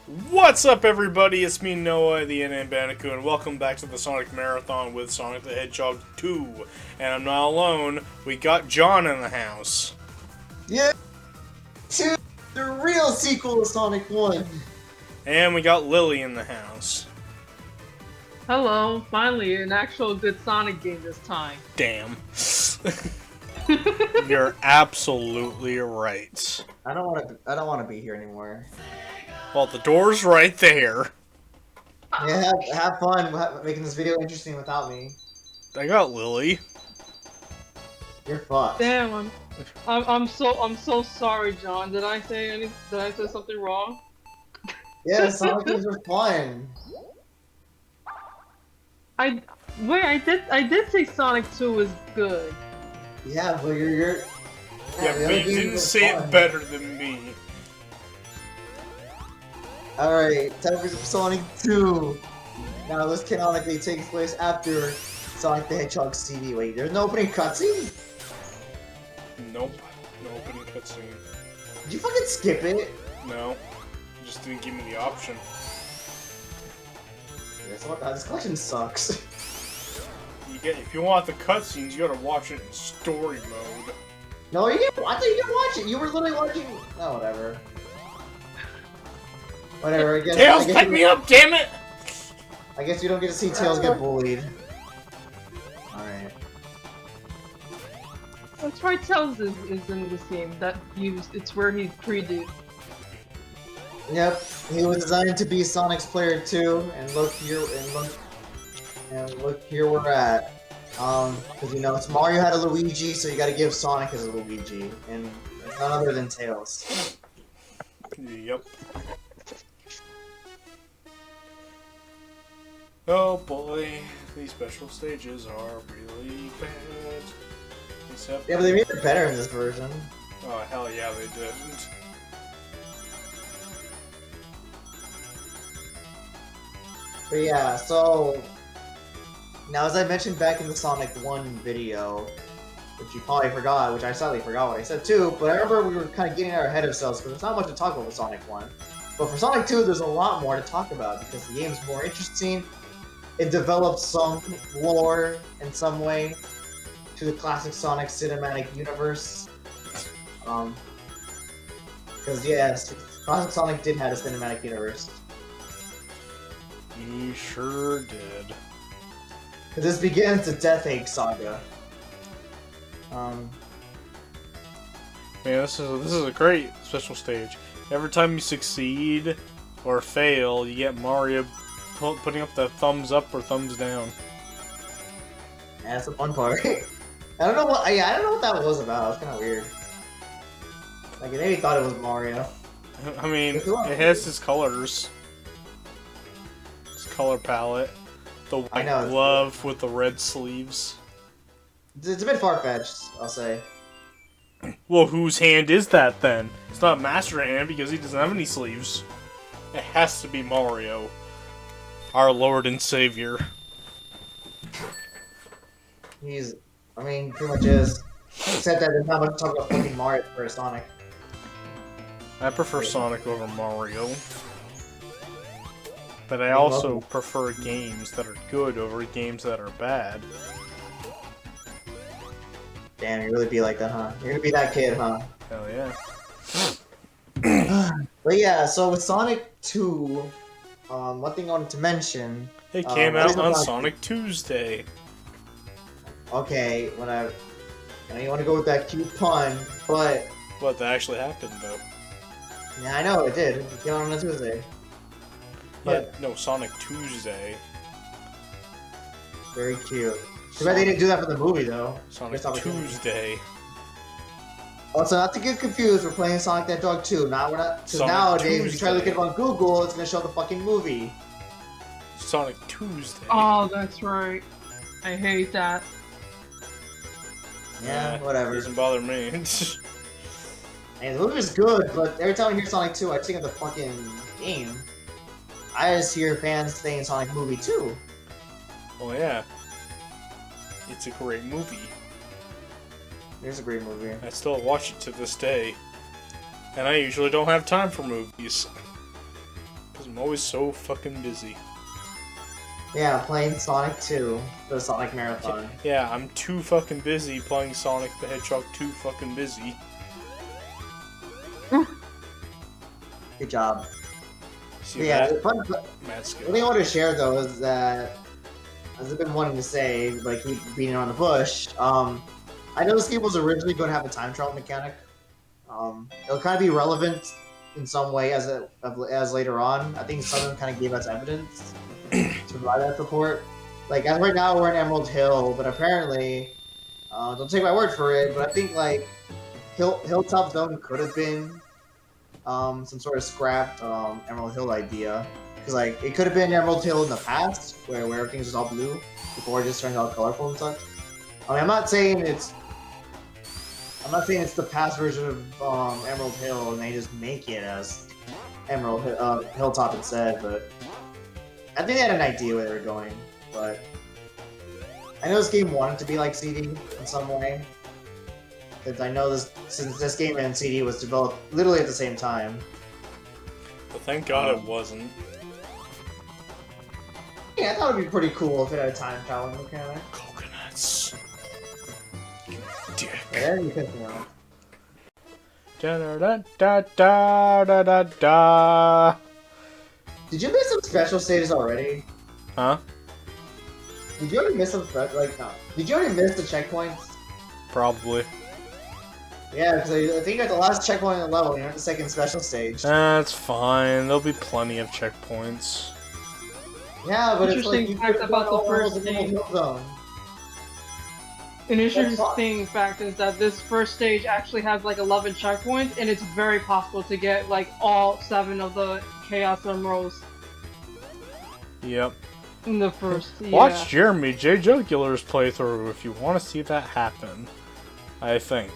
What's up, everybody? It's me, Noah, the NN Bandicoot, and welcome back to the Sonic Marathon with Sonic the Hedgehog 2. And I'm not alone. We got John in the house. Yeah, 2, the real sequel to Sonic 1. And we got Lily in the house. Hello, finally an actual good Sonic game this time. Damn. You're absolutely right. I don't want to be here anymore. Well, the door's right there. Yeah, have fun making this video interesting without me. I got Lily. You're fucked. Damn, I'm so sorry, John. Did I say something wrong? Yeah, Sonic games are fun. I did say Sonic 2 was good. Yeah, but you're Yeah, the but other you games didn't are say fun. it better than me. Alright, time for Sonic 2. Now this canonically takes place after Sonic the Hedgehog CD. Wait, there's no opening cutscene? Nope. No opening cutscene. Did you fucking skip it? No. You just didn't give me the option. This collection sucks. If you want the cutscenes, you gotta watch it in story mode. No, you didn't. I thought you didn't watch it. You were literally watching. Oh, whatever. Whatever. Tails, pick me up, damn it! I guess you don't get to see Tails get bullied. Alright. That's right, Tails is in this game. It's where he's pre-dude. Yep. He was designed to be Sonic's player too, and look here, look here we're at. Because you know it's Mario had a Luigi, so you got to give Sonic as a Luigi, and it's none other than Tails. Yep. Oh boy, these special stages are really bad. Except Yeah, but they made it better in this version. oh hell yeah, they did. But yeah, so now as I mentioned back in the Sonic 1 video, which you probably forgot, which I sadly forgot what I said too, but I remember we were kind of getting our head of ourselves because there's not much to talk about with Sonic 1. But for Sonic 2, there's a lot more to talk about because the game's more interesting. It develops some lore in some way to the classic Sonic cinematic universe. Because yes, classic Sonic did have a cinematic universe. He sure did. Because this begins the Death Egg saga. Man, this is a great special stage. Every time you succeed or fail, you get Mario putting up the thumbs up or thumbs down. Yeah, that's the fun part. I don't know what. Yeah, I don't know what that was about. It's kind of weird. Like, I maybe thought it was Mario. I mean, it has his colors. His color palette. The white glove with the red sleeves. It's a bit far-fetched, I'll say. Well, whose hand is that then? It's not Master Hand because he doesn't have any sleeves. It has to be Mario. Our Lord and Savior. I mean, pretty much is. Except that there's not much to talk about fucking Mario for Sonic. I prefer Sonic over Mario. But I also prefer games that are good over games that are bad. Damn, you really be like that, huh? You're gonna be that kid, huh? Hell yeah. But yeah, so with Sonic 2, one thing I wanted to mention... It came out on Sonic Tuesday. Okay, I know you want to go with that cute pun, but... What, that actually happened, though? Yeah, I know, it did. It came out on a Tuesday. But, yeah, no, Sonic Tuesday. Very cute. Too bad they didn't do that for the movie, though. Sonic Tuesday. Also, not to get confused, we're playing Sonic the Hedgehog 2. Because nowadays, if you try to look it up on Google, it's gonna show the fucking movie. Sonic Tuesday. Oh, that's right. I hate that. Yeah, whatever. Doesn't bother me. And the movie is good, but every time I hear Sonic 2, I think of the fucking game. I just hear fans saying Sonic movie 2. Well, yeah. It's a great movie. It's a great movie. I still watch it to this day. And I usually don't have time for movies. Because I'm always so fucking busy. Yeah, playing Sonic 2, the Sonic Marathon. Yeah, I'm too fucking busy playing Sonic the Hedgehog, too fucking busy. Good job. See Yeah, that? the fun, Mad the skill. thing I want to share though is that, as I've been wanting to say, but I keep beating around the bush. I know this game was originally going to have a time travel mechanic. It'll kind of be relevant in some way as later on. I think some of them kind of gave us evidence to provide that support. Like as right now we're in Emerald Hill, but apparently, don't take my word for it, but I think like Hilltop Zone could have been some sort of scrapped Emerald Hill idea. Because like it could have been Emerald Hill in the past, where everything's just all blue before it just turned all colorful and such. I mean, I'm not saying it's the past version of Emerald Hill, and they just make it as Hilltop instead. But I think they had an idea where they were going. But I know this game wanted to be like CD in some way, because I know since this game and CD was developed literally at the same time. But thank God it wasn't. Yeah, I thought it'd be pretty cool if it had a time travel mechanic. Coconuts. You dick. Yeah, you piss me off. Da da da da da da da. Did you miss some special stages already? Huh? Did you already miss some no? Did you already miss the checkpoints? Probably. Yeah, because I think at the last checkpoint in the level, you're at the second special stage. That's fine. There'll be plenty of checkpoints. Yeah, but it's like Interesting you fact could about the first the stage. Hill Zone. An interesting fact is that this first stage actually has like 11 checkpoints, and it's very possible to get like all 7 of the Chaos Emeralds Yep. in the first. Watch Jeremy J. Jugular's playthrough if you want to see that happen. I think.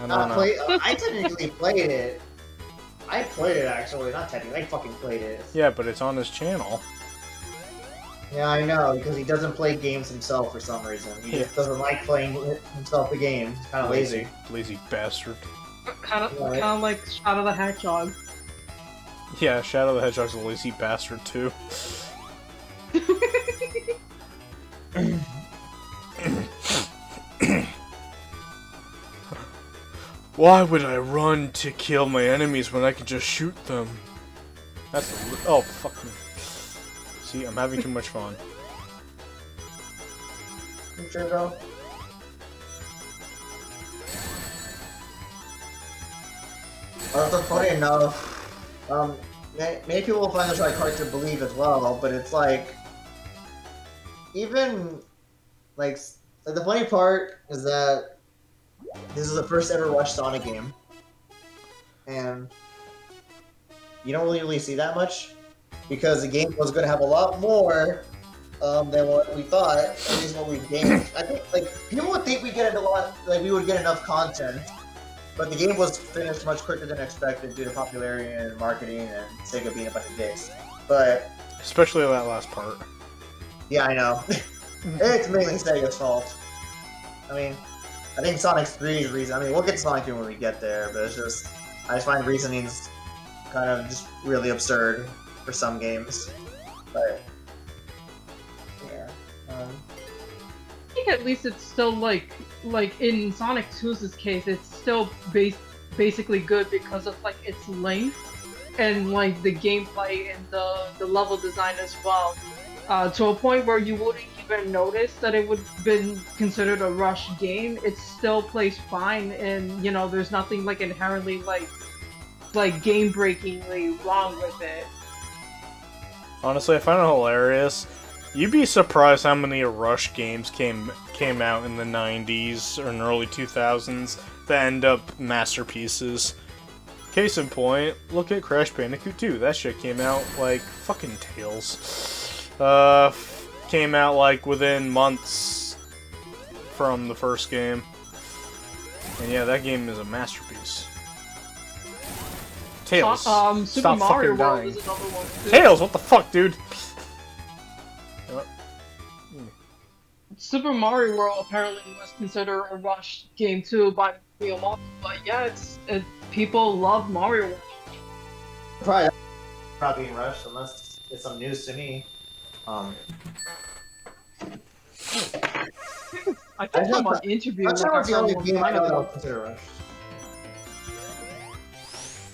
I don't know. I technically played it. I played it actually, not technically. I fucking played it. Yeah, but it's on his channel. Yeah, I know, because he doesn't play games himself for some reason. He just doesn't like playing himself the game. He's kind of lazy. Lazy bastard. Kind of like Shadow the Hedgehog. Yeah, Shadow the Hedgehog's a lazy bastard too. Why would I run to kill my enemies when I can just shoot them? That's oh fuck me. See, I'm having too much fun. You sure though? Also, funny enough, many people will find this like hard to believe as well, but it's like, even, like the funny part is that this is the first ever Rush Sonic game, and you don't really see that much, because the game was going to have a lot more than what we thought, at least what we gained. I think, like, people would think we would get enough content, but the game was finished much quicker than expected due to popularity and marketing and Sega being a bunch of dicks. But especially that last part. yeah, I know. It's mainly Sega's fault. I mean, I think Sonic 3's reason. I mean, we'll get to Sonic 3 when we get there, but it's just I just find reasonings kind of just really absurd for some games. But yeah. I think at least it's still like in Sonic 2's case, it's still basically good because of like its length and like the gameplay and the level design as well. To a point where you wouldn't even notice that it would have been considered a rush game. It still plays fine, and you know there's nothing like inherently like game breakingly wrong with it. Honestly, I find it hilarious. You'd be surprised how many Rush games came out in the 90s or in early 2000s that end up masterpieces. Case in point, look at Crash Bandicoot 2. That shit came out like fucking Tails. Came out like within months from the first game. And yeah, that game is a masterpiece. Tails, Super stop Mario fucking World dying. is another one too. Tails, what the fuck, dude? Super Mario World apparently was considered a rush game too by Miyamoto, but yeah, people love Mario World. Probably not being rushed unless it's some news to me. I think someone interviewed That's like not a the only long game I time know that ago. was considered rushed.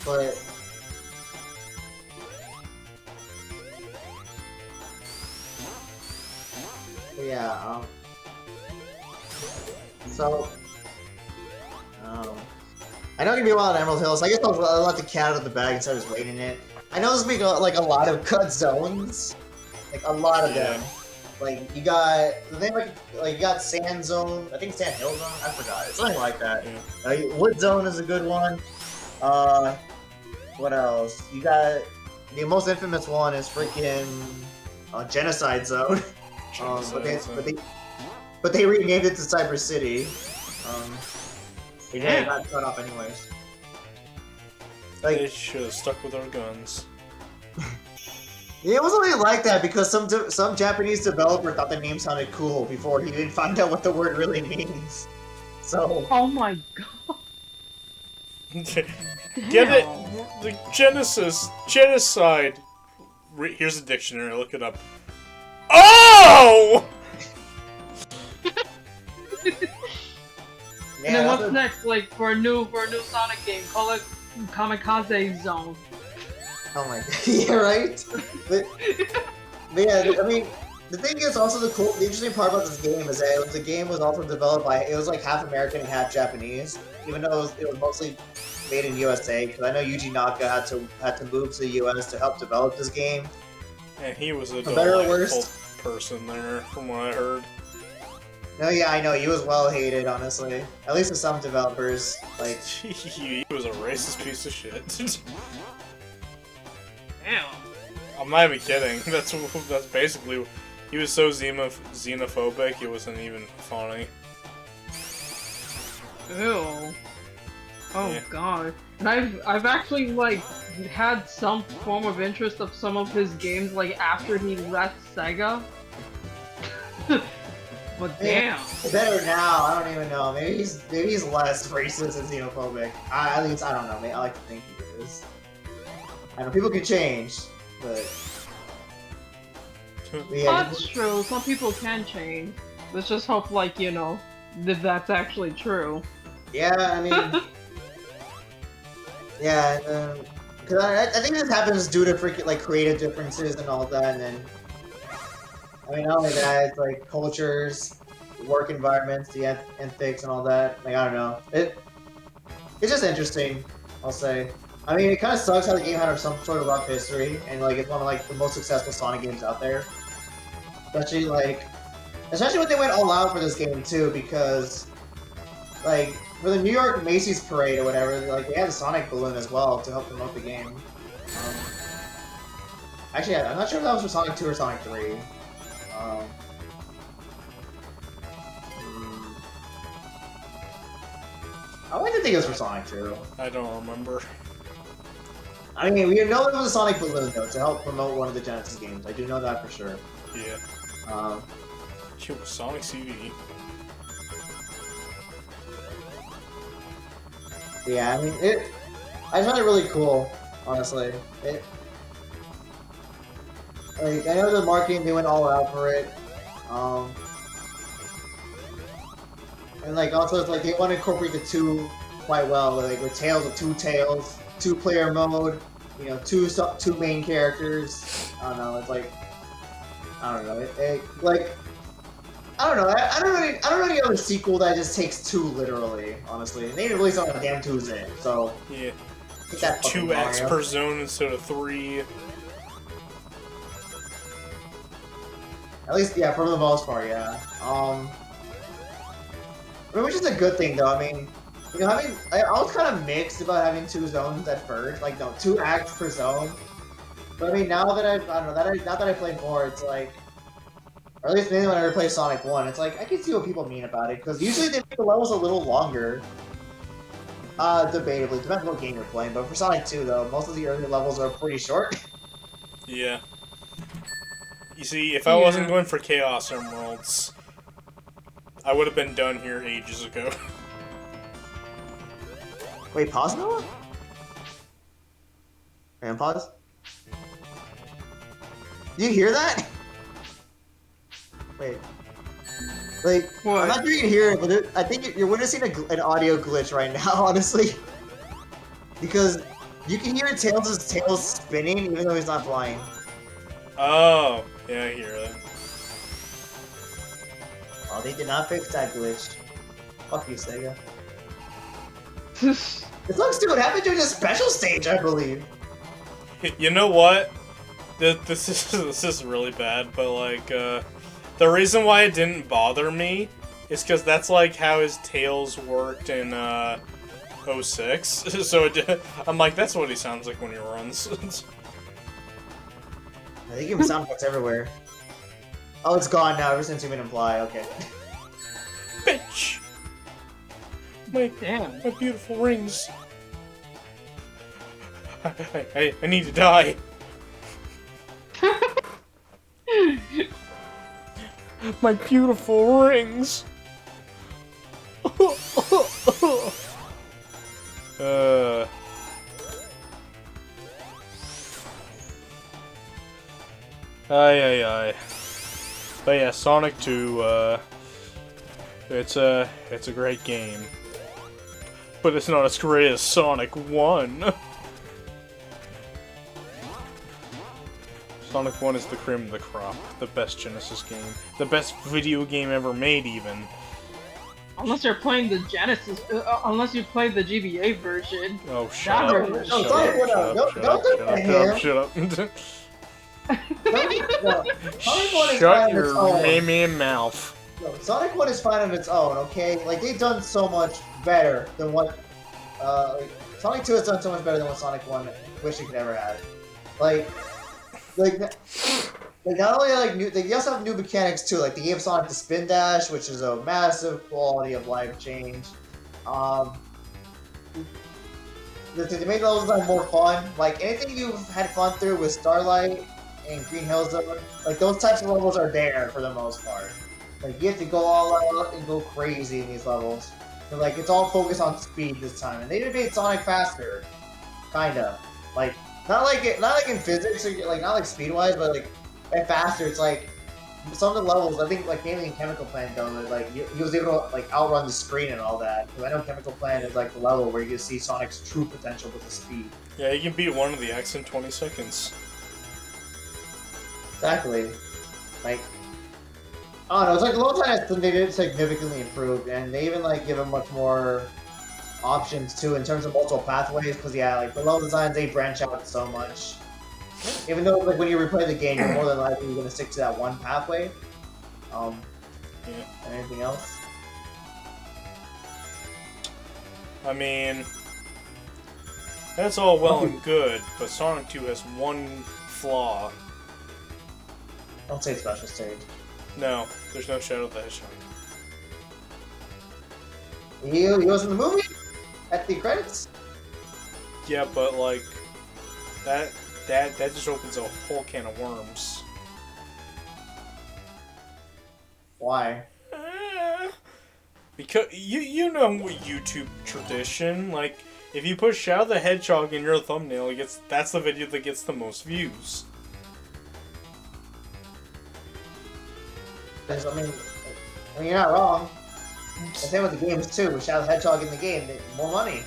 But yeah, so I know it's gonna be a while at Emerald Hills. I guess I'll let the cat out of the bag instead of just waiting it. I know there's gonna be like a lot of cut zones, like a lot of them. Like you got the thing like you got Sand Zone. I think Sand Hill Zone. I forgot. It's something like that. Wood Zone is a good one. What else? You got the most infamous one is freaking Genocide Zone. But they renamed it to Cyber City. They got cut off anyways. Like, they should have stuck with our guns. it wasn't really like that because some Japanese developer thought the name sounded cool before he even found out what the word really means. So. Oh my god. Get it? The genocide. Here's the dictionary. Look it up. Oh! And then what's next? Like for a new Sonic game, call it Kamikaze Zone. Oh my god. Yeah, right? But yeah, I mean, the thing is also the interesting part about this game is that the game was also developed by, it was like half American and half Japanese, even though it was mostly made in USA, because I know Yuji Naka had to move to the US to help develop this game. And he was a better or worse person there, from what I heard. No, yeah, I know, he was well hated, honestly. At least with some developers, like... He was a racist piece of shit. Damn. I'm not even kidding. That's basically... He was so xenophobic, it wasn't even funny. Ew. Oh Yeah. god. And I've actually like had some form of interest of some of his games like after he left Sega. But damn. Better now, I don't even know. Maybe he's less racist and xenophobic. At least I don't know. I like to think he is. I know people can change, but yeah. That's true. Some people can change. Let's just hope, like, you know, that that's actually true. Yeah, I mean, yeah, because I think this happens due to freaking like creative differences and all that, and then I mean not only that, it's like cultures, work environments, the ethics, and all that. Like I don't know, it's just interesting, I'll say. I mean, it kind of sucks how the game had some sort of rough history, and like it's one of like the most successful Sonic games out there. Especially when they went all out for this game too, because like for the New York Macy's parade or whatever, like they had a Sonic balloon as well to help promote the game. Actually, I'm not sure if that was for Sonic 2 or Sonic 3. I like to think it was for Sonic 2. I don't remember. I mean, we know it was a Sonic balloon though to help promote one of the Genesis games. I do know that for sure. Yeah. Shit was Sonic CD. Yeah, I mean I found it really cool, honestly. Like I know the marketing, they went all out for it. And like also it's like they want to incorporate the two quite well, like with Tails of Two Tails, 2-player mode, you know, two main characters. I don't know, it's like I don't know, like I don't know. I don't know any other sequel that just takes 2 literally. Honestly, they didn't release on a damn Tuesday, so yeah. Take that 2x per zone instead of 3. At least, yeah, for the most part, yeah. I mean, which is a good thing, though. I mean, you know, I was kind of mixed about having 2 zones at first, like no 2 acts per zone. But I mean, now that now that I played more, it's like. Or at least maybe when I replay Sonic 1, it's like, I can see what people mean about it, because usually they make the levels a little longer. Debatably, depends on what game you're playing, but for Sonic 2, though, most of the earlier levels are pretty short. Yeah. You see, if I wasn't going for Chaos Emeralds, I would have been done here ages ago. Wait, pause, Noah? And pause? Do you hear that? Wait. Like, What? I'm not sure you can hear it, but I think you're witnessing an audio glitch right now, honestly. Because you can hear Tails' tail spinning even though he's not flying. Oh, yeah, I hear that. Oh, they did not fix that glitch. Fuck you, Sega. This looks stupid. Happened during a special stage, I believe. You know what? This is really bad, but like, the reason why it didn't bother me is because that's like how his tails worked in 06. So I'm like, that's what he sounds like when he runs. I think even sound effects everywhere. Oh, it's gone now ever since you made him fly. Okay. Bitch! Damn. My beautiful rings. I need to die. My beautiful rings. Ay. But yeah, Sonic 2, it's a great game. But it's not as great as Sonic 1. Sonic 1 is the cream of the crop. The best Genesis game. The best video game ever made, even. Unless you're playing the Genesis, unless you play the GBA version. Oh, shut up. version. Shut up. Shut your meme mouth. No, Sonic 1 is fine on its own, okay? Like, they've done so much better than what... Sonic 2 has done so much better than what Sonic 1 wish it could ever have. Like not only like new, they also have new mechanics too. Like they gave Sonic the Spin Dash, which is a massive quality of life change. They made the level design more fun. Like anything you've had fun through with Starlight and Green Hills, like those types of levels are there for the most part. Like you have to go all out and go crazy in these levels. But like it's all focused on speed this time, and they did made Sonic faster, kinda. Like not like in physics, or like not like speed wise, but like and faster. It's like some of the levels. I think like mainly in Chemical Plant though, like he was able to like outrun the screen and all that. Because I know Chemical Plant is like the level where you can see Sonic's true potential with the speed. Yeah, you can beat one of the X in 20 seconds. Exactly. Like, I don't know, it's like the level design they did significantly improved, and they even like give him much more options too in terms of multiple pathways. Because yeah, like the level designs they branch out so much. Even though like when you replay the game, you're more than likely you're gonna stick to that one pathway. Yeah. Anything else? I mean, that's all well and good, but Sonic 2 has one flaw. Don't say special stage. No, there's no Shadow the Hedgehog. He was in the movie? At the credits? Yeah, but like, that just opens a whole can of worms. Why? Because you know YouTube tradition, like if you put Shadow the Hedgehog in your thumbnail, that's the video that gets the most views. I mean, you're not wrong. The same with the games too. With Shadow the Hedgehog in the game, more money.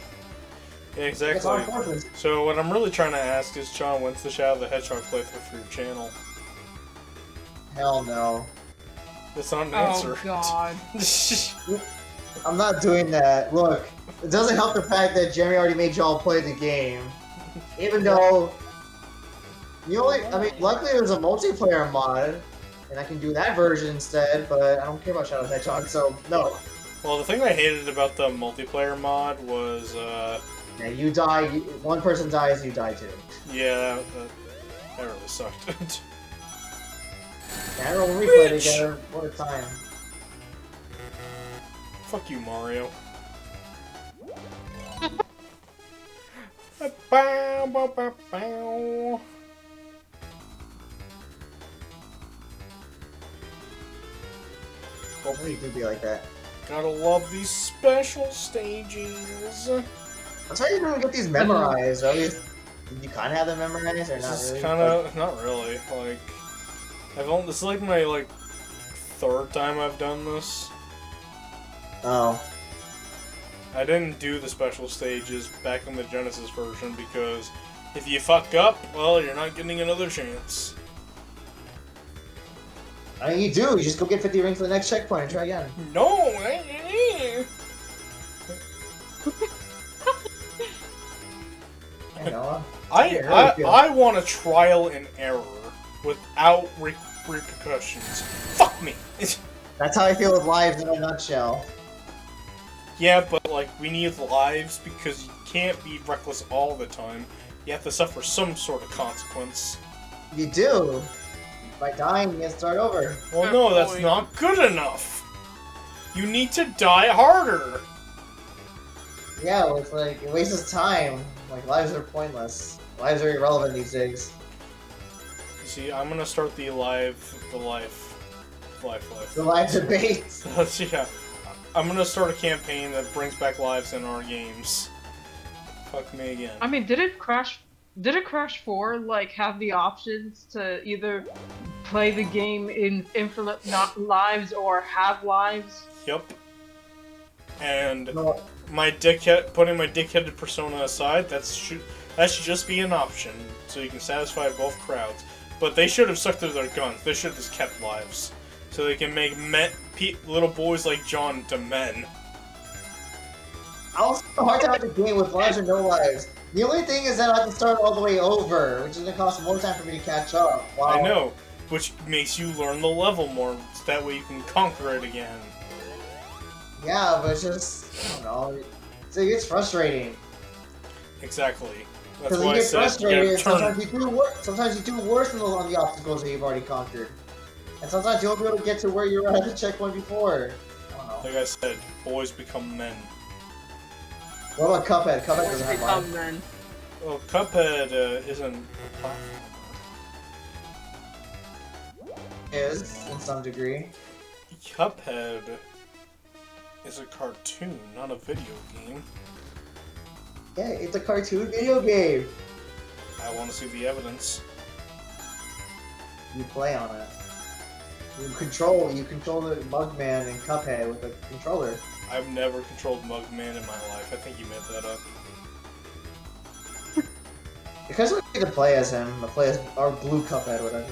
Yeah, exactly. So what I'm really trying to ask is, John, when's the Shadow the Hedgehog playthrough for your channel? Hell no. That's not an answer. Oh god. I'm not doing that. Look, it doesn't help the fact that Jeremy already made y'all play the game. Even though, luckily it was a multiplayer mod, and I can do that version instead, but I don't care about Shadow the Hedgehog, so no. Well, the thing I hated about the multiplayer mod was, yeah, you die, one person dies, you die too. Yeah, that really sucked. Yeah, I remember when we played together, what a time. Fuck you, Mario. Bow, bow, bow, bow. Hopefully you can be like that. Gotta love these special stages. That's how you're gonna get these memorized, or at least, did you kind of have them memorized, or not This really? is kind of, not really, like... This is like my third time I've done this. Oh. I didn't do the special stages back in the Genesis version because if you fuck up, well, you're not getting another chance. I mean, you do. You just go get 50 rings for the next checkpoint and try again. No! I know. I want a trial and error without repercussions. Fuck me! That's how I feel with lives in a nutshell. Yeah, but we need lives because you can't be reckless all the time. You have to suffer some sort of consequence. You do. By dying, you have to start over. Well, no, that's not good enough. You need to die harder. Yeah, well, it's it wastes time. Lives are pointless. Lives are irrelevant these days. You see, I'm gonna start the life. The live debate. Yeah. I'm gonna start a campaign that brings back lives in our games. Fuck me again. I mean, did it Crash 4 have the options to either play the game in infinite not lives or have lives? Yep. And No. putting my dickheaded persona aside, that should just be an option, so you can satisfy both crowds. But they should have stuck to their guns. They should have just kept lives, so they can make little boys like John into men. I also have a hard time with the game with lives or no lives. The only thing is that I have to start all the way over, which is going to cost more time for me to catch up. Wow. I know, which makes you learn the level more, so that way you can conquer it again. Yeah, but it's just, I don't know, it gets frustrating. Exactly. That's Because why you I get said frustrated, sometimes you do worse on the obstacles that you've already conquered. And sometimes you won't be able to get to where you were at the checkpoint before. I don't know. Like I said, boys become men. What about Cuphead? Cuphead doesn't have lives. Then. Well, Cuphead isn't. Is, in some degree. Cuphead is a cartoon, not a video game. Yeah, it's a cartoon video game. I want to see the evidence. You play on it. You control the Mugman and Cuphead with a controller. I've never controlled Mugman in my life. I think you made that up. Because we need to play as him, or play as our blue Cuphead, whatever.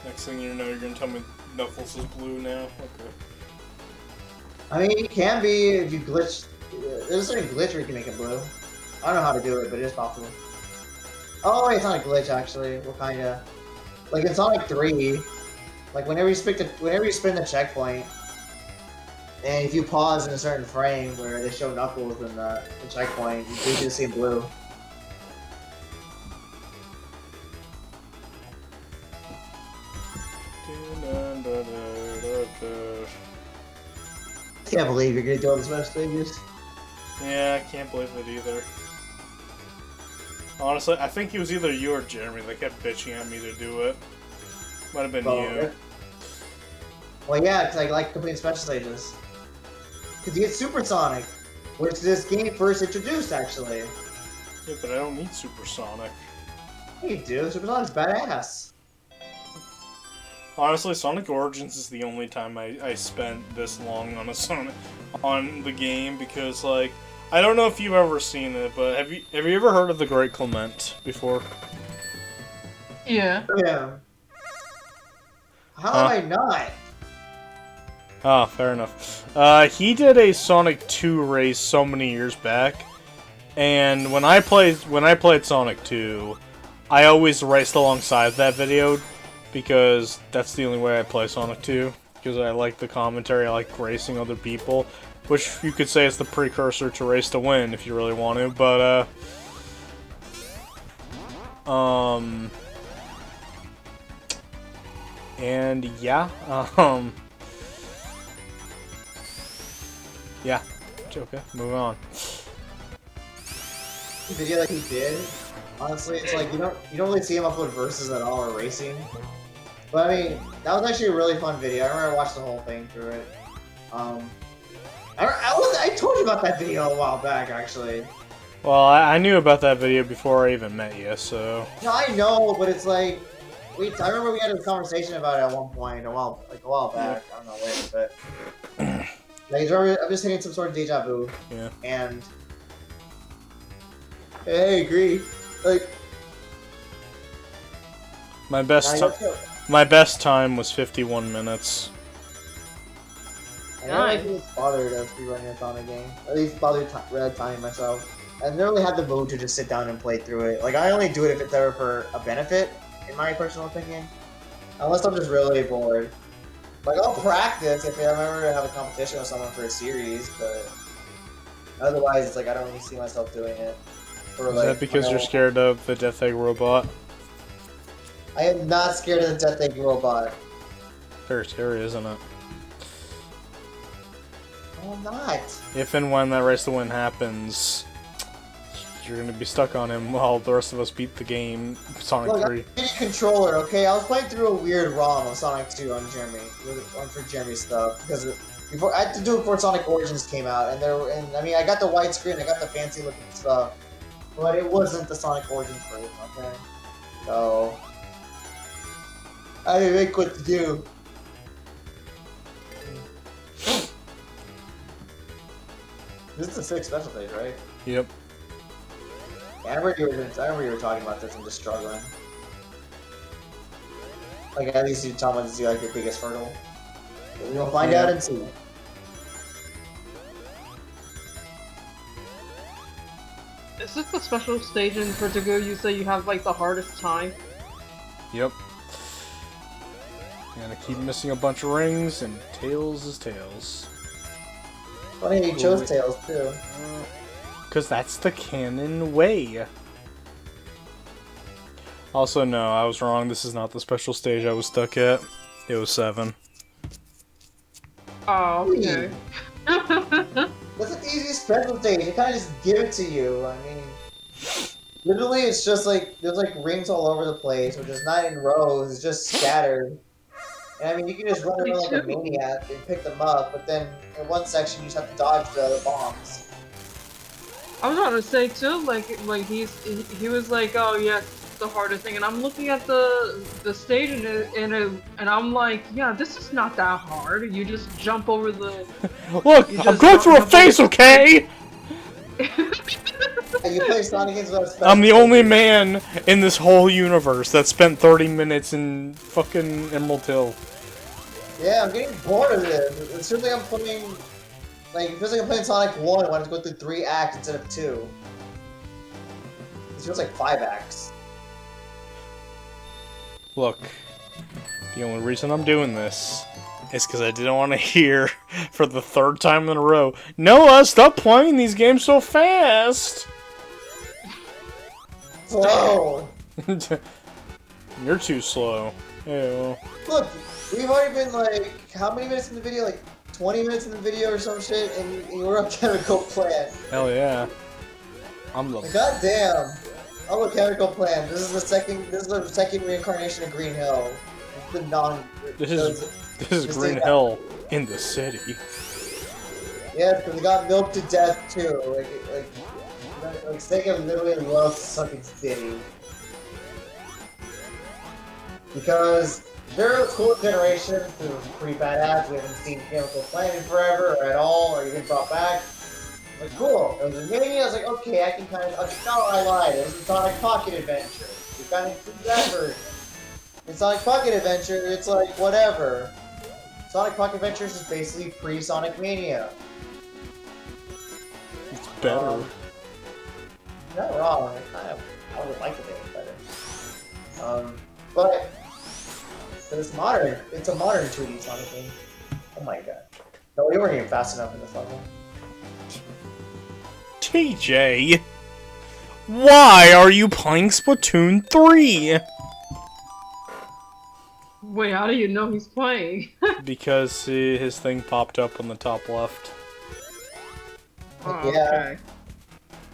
Next thing you know, you're gonna tell me Knuckles is blue now? Okay. I mean, it can be if you glitch. There's a certain glitch where you can make it blue. I don't know how to do it, but it is possible. Oh wait, it's not a glitch actually. What kind of? In Sonic 3, whenever you spin the checkpoint, and if you pause in a certain frame where they show Knuckles in the checkpoint, you can see blue. I can't believe you're gonna do all these special stages. Yeah, I can't believe it either. Honestly, I think it was either you or Jeremy that kept bitching at me to do it. Might have been you. Well, yeah, because I like completing special stages. Because you get Supersonic, which this game first introduced, actually. Yeah, but I don't need Supersonic. You do. Supersonic's badass. Honestly, Sonic Origins is the only time I spent this long on the game because I don't know if you've ever seen it, but have you ever heard of the Great Clement before? Yeah. Yeah. How am I not? Ah, fair enough. He did a Sonic 2 race so many years back, and when I played Sonic 2, I always raced alongside that video because that's the only way I play Sonic 2. Because I like the commentary, I like racing other people, which you could say is the precursor to Race to Win if you really want to. But and yeah, yeah. Okay, moving on. The video that he did, honestly, it's you don't really see him upload verses at all or racing. But I mean, that was actually a really fun video. I remember I watched the whole thing through it. I told you about that video a while back, actually. Well, I knew about that video before I even met you, so... No, I know, but it's like I remember we had a conversation about it at one point a while back. I don't know when, but like I'm just hitting some sort of deja vu. Yeah. And hey, I agree. Like My best time was 51 minutes. I never actually bothered to rerunning a Sonic game. At least bothered red time myself. I never really had the mood to just sit down and play through it. Like I only do it if it's ever for a benefit, in my personal opinion. Unless I'm just really bored. Like I'll practice if I'm ever gonna have a competition with someone for a series, but otherwise it's like I don't really see myself doing it. Or, Is that because you're scared of the Death Egg robot? I am not scared of the Death Egg robot. Very scary, isn't it? No, I'm not. If and when that race to win happens, you're gonna be stuck on him while the rest of us beat the game, Sonic 3. I'm a controller, okay? I was playing through a weird ROM of Sonic 2 on Jeremy, for Jeremy stuff, because before I had to do it before Sonic Origins came out, and I mean, I got the widescreen, I got the fancy looking stuff, but it wasn't the Sonic Origins version, okay? So I didn't make what to do. This is the 6th special stage, right? Yep. I remember you were talking about this and just struggling. Like at least you talking about this is like your biggest hurdle. But we'll find out and see. Is this the special stage in Vertigo you say you have like the hardest time? Yep. You gotta keep missing a bunch of rings, and Tails is Tails. Funny you chose Tails too. Because that's the canon way. Also, no, I was wrong. This is not the special stage I was stuck at. It was 7. Oh, okay. That's the easiest special stage. They kind of just give it to you. I mean, literally, it's just like there's like rings all over the place, which is not in rows. It's just scattered. And I mean, you can just run around like a maniac and pick them up, but then in one section you just have to dodge the bombs. I was about to say too, like he was like, oh yeah, it's the hardest thing, and I'm looking at the stage and I'm like, yeah, this is not that hard. You just jump over the. Look, I'm going through a phase, okay? And you play Sonic games without special I'm the stages. only man in this whole universe that spent 30 minutes in fucking Emerald Hill. Yeah, I'm getting bored of this. It feels like I'm playing. Like, it feels like I'm playing Sonic 1 when I have to go through 3 acts instead of 2. It feels like 5 acts. Look, the only reason I'm doing this is because I didn't want to hear for the 3rd time in a row, Noah, stop playing these games so fast! Slow! You're too slow. Ew. Look, we've already been like, how many minutes in the video? Like 20 minutes in the video or some shit, and we're up Chemical Plant. Hell yeah. I'm the... God damn. I'm a Chemical Plant. This is the second reincarnation of Green Hill. It's the This is Green Hill in the city. Yeah, because we got milked to death too. Like Sega literally loves sucking city. Because they're a cool generation who was pretty badass. We haven't seen Chemical Plant in forever, or at all, or even brought back. Like, cool. It was a mini. I was like, okay, I can kind of. Okay, no, I lied. It was a Sonic Pocket Adventure. We kind of include that version. In Sonic Pocket Adventure, it's like whatever. Sonic Pocket Adventure is basically pre-Sonic Mania. It's better. Not wrong. I would like to make it better. But it's modern. It's a modern 2D Sonic game. Oh my god. No, we weren't even fast enough in this level. TJ, why are you playing Splatoon 3? Wait, how do you know he's playing? Because his thing popped up on the top left. Oh, Yeah.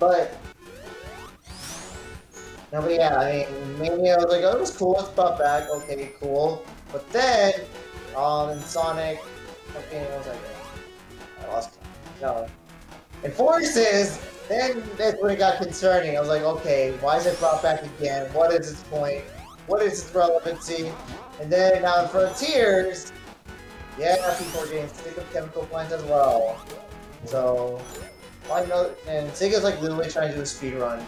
okay. But yeah, I mean, Mania, I was like, oh, it was cool, it's brought back, okay, cool. But then, in Sonic, okay, what was I doing? I lost count. No. In Forces, Then that's when it got concerning. I was like, okay, why is it brought back again? What is its point? What is its relevancy? And then now in Frontiers, yeah, people are getting sick of chemical plants as well. So, why not? And Sega's like literally trying to do a speed run.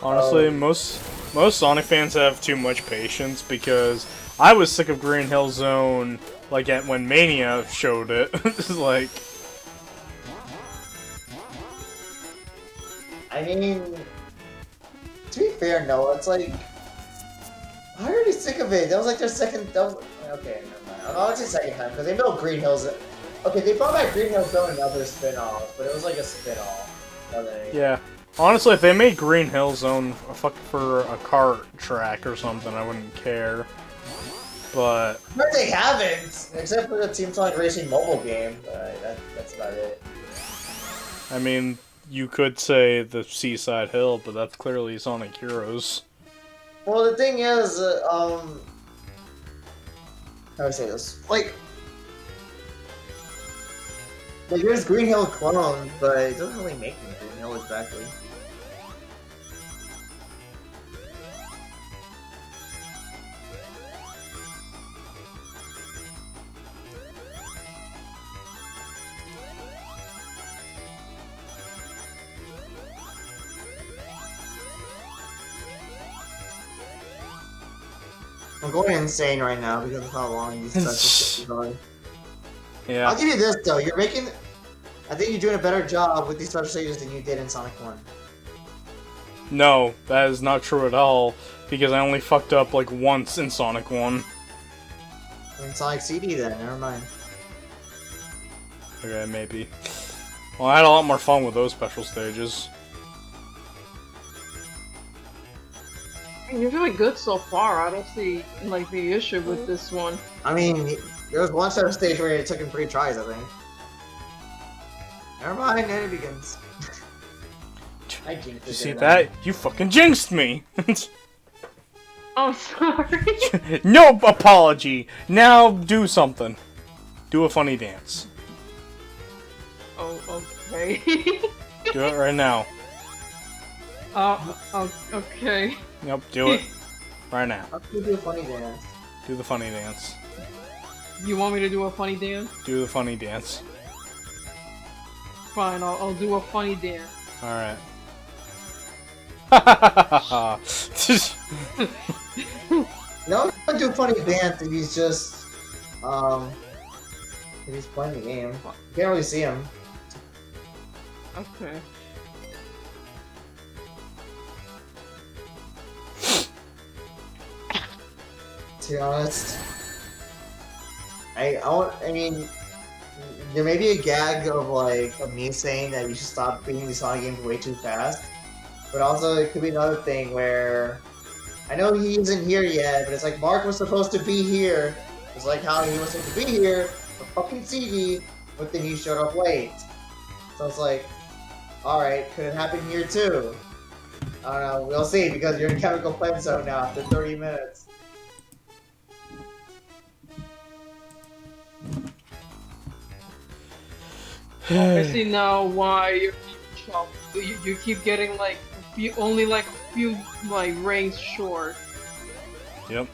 Honestly, most Sonic fans have too much patience because I was sick of Green Hill Zone like when Mania showed it. It's like, I mean, to be fair, no, it's like I'm already sick of it. That was like their second. That was okay. Never mind. I'm not say second time because they built Green Hills. Okay, they brought back Green Hill Zone and other spin-offs, but it was like a spin-off. yeah. Honestly, if they made Green Hill Zone for a kart track or something, I wouldn't care. But they haven't, except for the Team Sonic Racing mobile game. But that's about it. I mean, you could say the Seaside Hill, but that's clearly Sonic Heroes. Well, the thing is, how do I say this? Like there's Green Hill clones, but it doesn't really make me Green Hill exactly. I'm going insane right now because of how long these sessions are going. Yeah. I'll give you this though, you're making... I think you're doing a better job with these special stages than you did in Sonic 1. No, that is not true at all, because I only fucked up like once in Sonic 1. In Sonic CD then, never mind. Okay, maybe. Well, I had a lot more fun with those special stages. You're doing good so far. I don't see like the issue with this one. I mean, there was one special stage where it took him 3 tries, I think. Never mind, then it begins. I jinxed it. You see that? You fucking jinxed me! Oh, sorry. No apology! Now do something. Do a funny dance. Oh, okay. Do it right now. Okay. Yep, do it. Right now. How can you do a funny dance? Do the funny dance. You want me to do a funny dance? Do the funny dance. Fine, I'll do a funny dance. Alright. No, he don't do a funny dance if he's just, if he's playing the game. You can't really see him. Okay. To be honest, I mean, there may be a gag of like of me saying that we should stop beating these Sonic games way too fast, but also it could be another thing where I know he isn't here yet, but it's like Mark was supposed to be here. It's like how he was supposed to be here for fucking CD, but then he showed up late. So it's like, all right, could it happen here too? I don't know. We'll see because you're in Chemical Plant Zone now after 30 minutes. I see now why you're you keep getting like only like a few like rings short. Yep.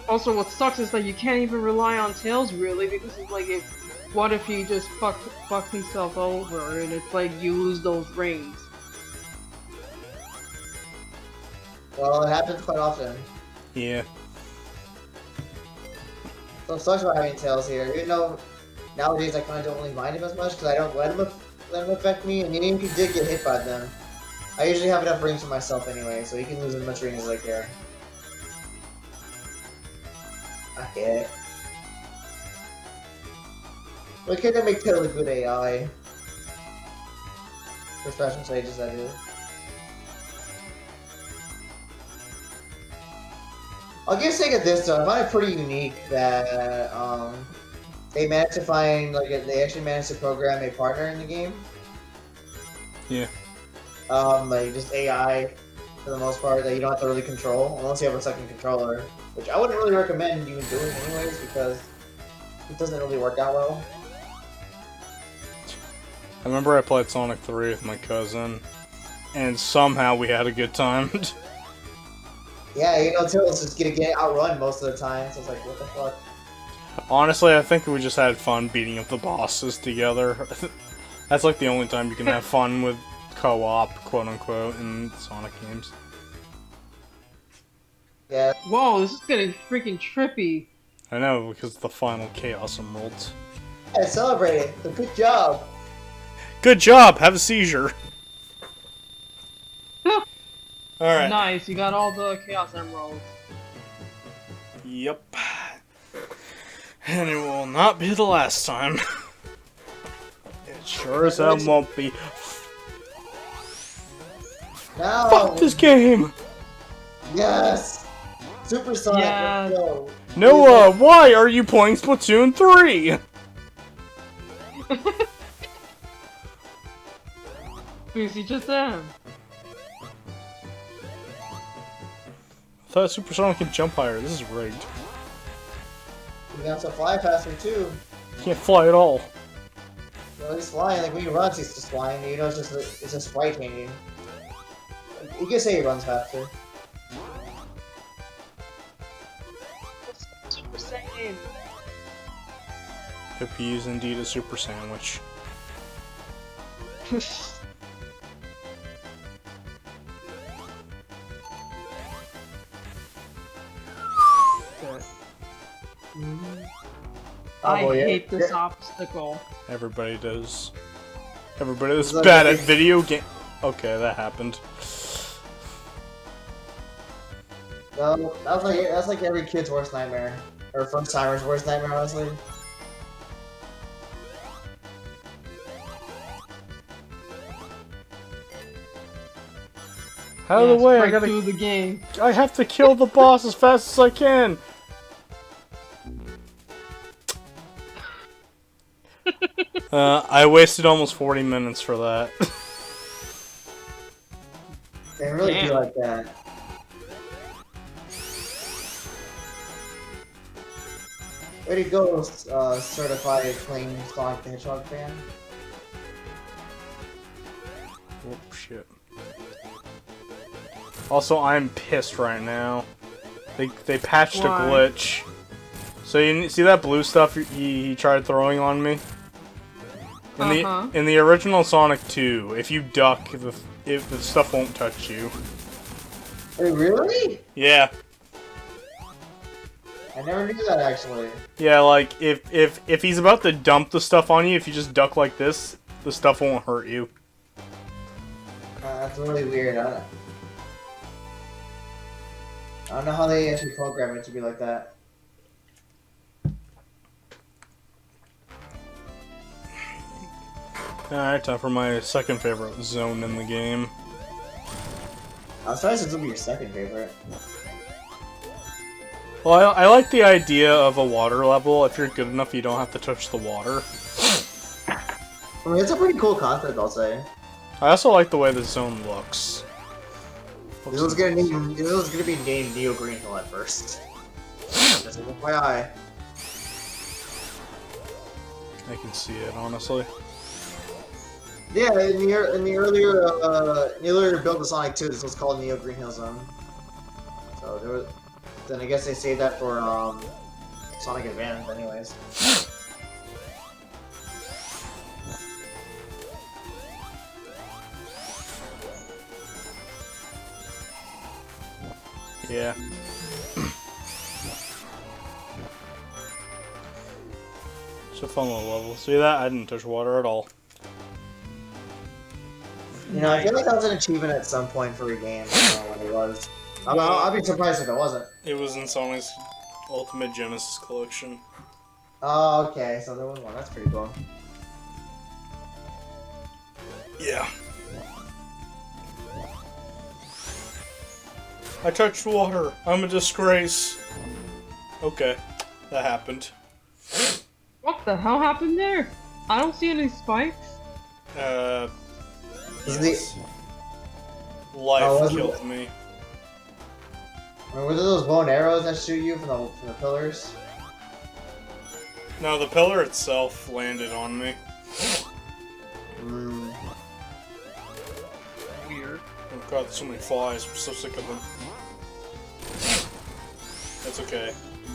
Also, what sucks is that you can't even rely on Tails really because it's like what if he just fucked himself over and it's like you lose those rings. Well, it happens quite often. Yeah. So it sucks about having Tails here, even though nowadays I kind of don't really mind him as much because I don't let him affect me, and even if he did get hit by them, I usually have enough rings for myself anyway, so he can lose as much rings as I care. I get it. Why can't they make Tails a good AI? For special stages, that is. I'll give Sega this though. I find it pretty unique that they managed to find they actually managed to program a partner in the game. Yeah. Like just AI. for the most part, that you don't have to really control, unless you have a second controller, which I wouldn't really recommend even doing anyways, because it doesn't really work out well. I remember I played Sonic 3 with my cousin, and somehow we had a good time. Yeah, you know, Tails just get outrun most of the time, so it's like, what the fuck? Honestly, I think we just had fun beating up the bosses together. That's like the only time you can have fun with co-op, quote-unquote, in Sonic games. Yeah. Whoa, this is getting freaking trippy. I know, because the final Chaos Emeralds. Yeah, celebrate it. So good job. Good job! Have a seizure! Alright. Nice, you got all the Chaos Emeralds. Yep. And it will not be the last time. It sure as hell won't be. Now. Fuck this game! Yes. Super Sonic. Yeah. Let's go. Noah, why are you playing Splatoon 3? Because you just am. I thought Super Sonic can jump higher. This is rigged. You got to fly faster too. Can't fly at all. Well, he's flying. Like when he runs, he's just flying. You know, it's just flight changing. You can say he runs faster. Super Saiyan. Hope he is indeed a super sandwich. I boy, yeah. hate this obstacle. Everybody does. Everybody that's Like bad a- at video game. Okay, that happened. No, that's like every kid's worst nightmare, or first timer's worst nightmare, honestly. Out of the way, I Straight through gotta. the game. I have to kill the boss as fast as I can. I wasted almost 40 minutes for that. They really Damn. do like that. Way to go, certified acclaimed Sonic the Hedgehog fan. Oh shit. Also, I'm pissed right now. They patched Why? a glitch. So you see that blue stuff he tried throwing on me? In the original Sonic 2, if you duck, the stuff won't touch you. Wait, really? Yeah. I never knew that actually. Yeah, like if he's about to dump the stuff on you, if you just duck like this, the stuff won't hurt you. That's really weird. I don't know how they actually program it to be like that. Alright, time for my second favorite zone in the game. I was surprised this would be your second favorite. Well, I like the idea of a water level. If you're good enough, you don't have to touch the water. I mean, it's a pretty cool concept, I'll say. I also like the way the zone looks. This was gonna be named Neo Green Hill at first. Just an FYI. I can see it, honestly. Yeah, in the earlier build of Sonic 2, this was called Neo Green Hill Zone. So there was, then I guess they saved that for Sonic Advance, anyways. Yeah. It's a fun little level. See that? I didn't touch water at all. You know, I feel like that was an achievement at some point for a game. I don't know what it was. I'd be surprised if it wasn't. It was in Sonic's Ultimate Genesis Collection. Oh, okay, so there was one. That's pretty cool. Yeah. I touched water. I'm a disgrace. Okay, that happened. What the hell happened there? I don't see any spikes. Isn't the- Life killed me. Or was it those bow and arrows that shoot you from the pillars? No, the pillar itself landed on me. Weird. Oh god, there's so many flies. I'm so sick of them. That's okay.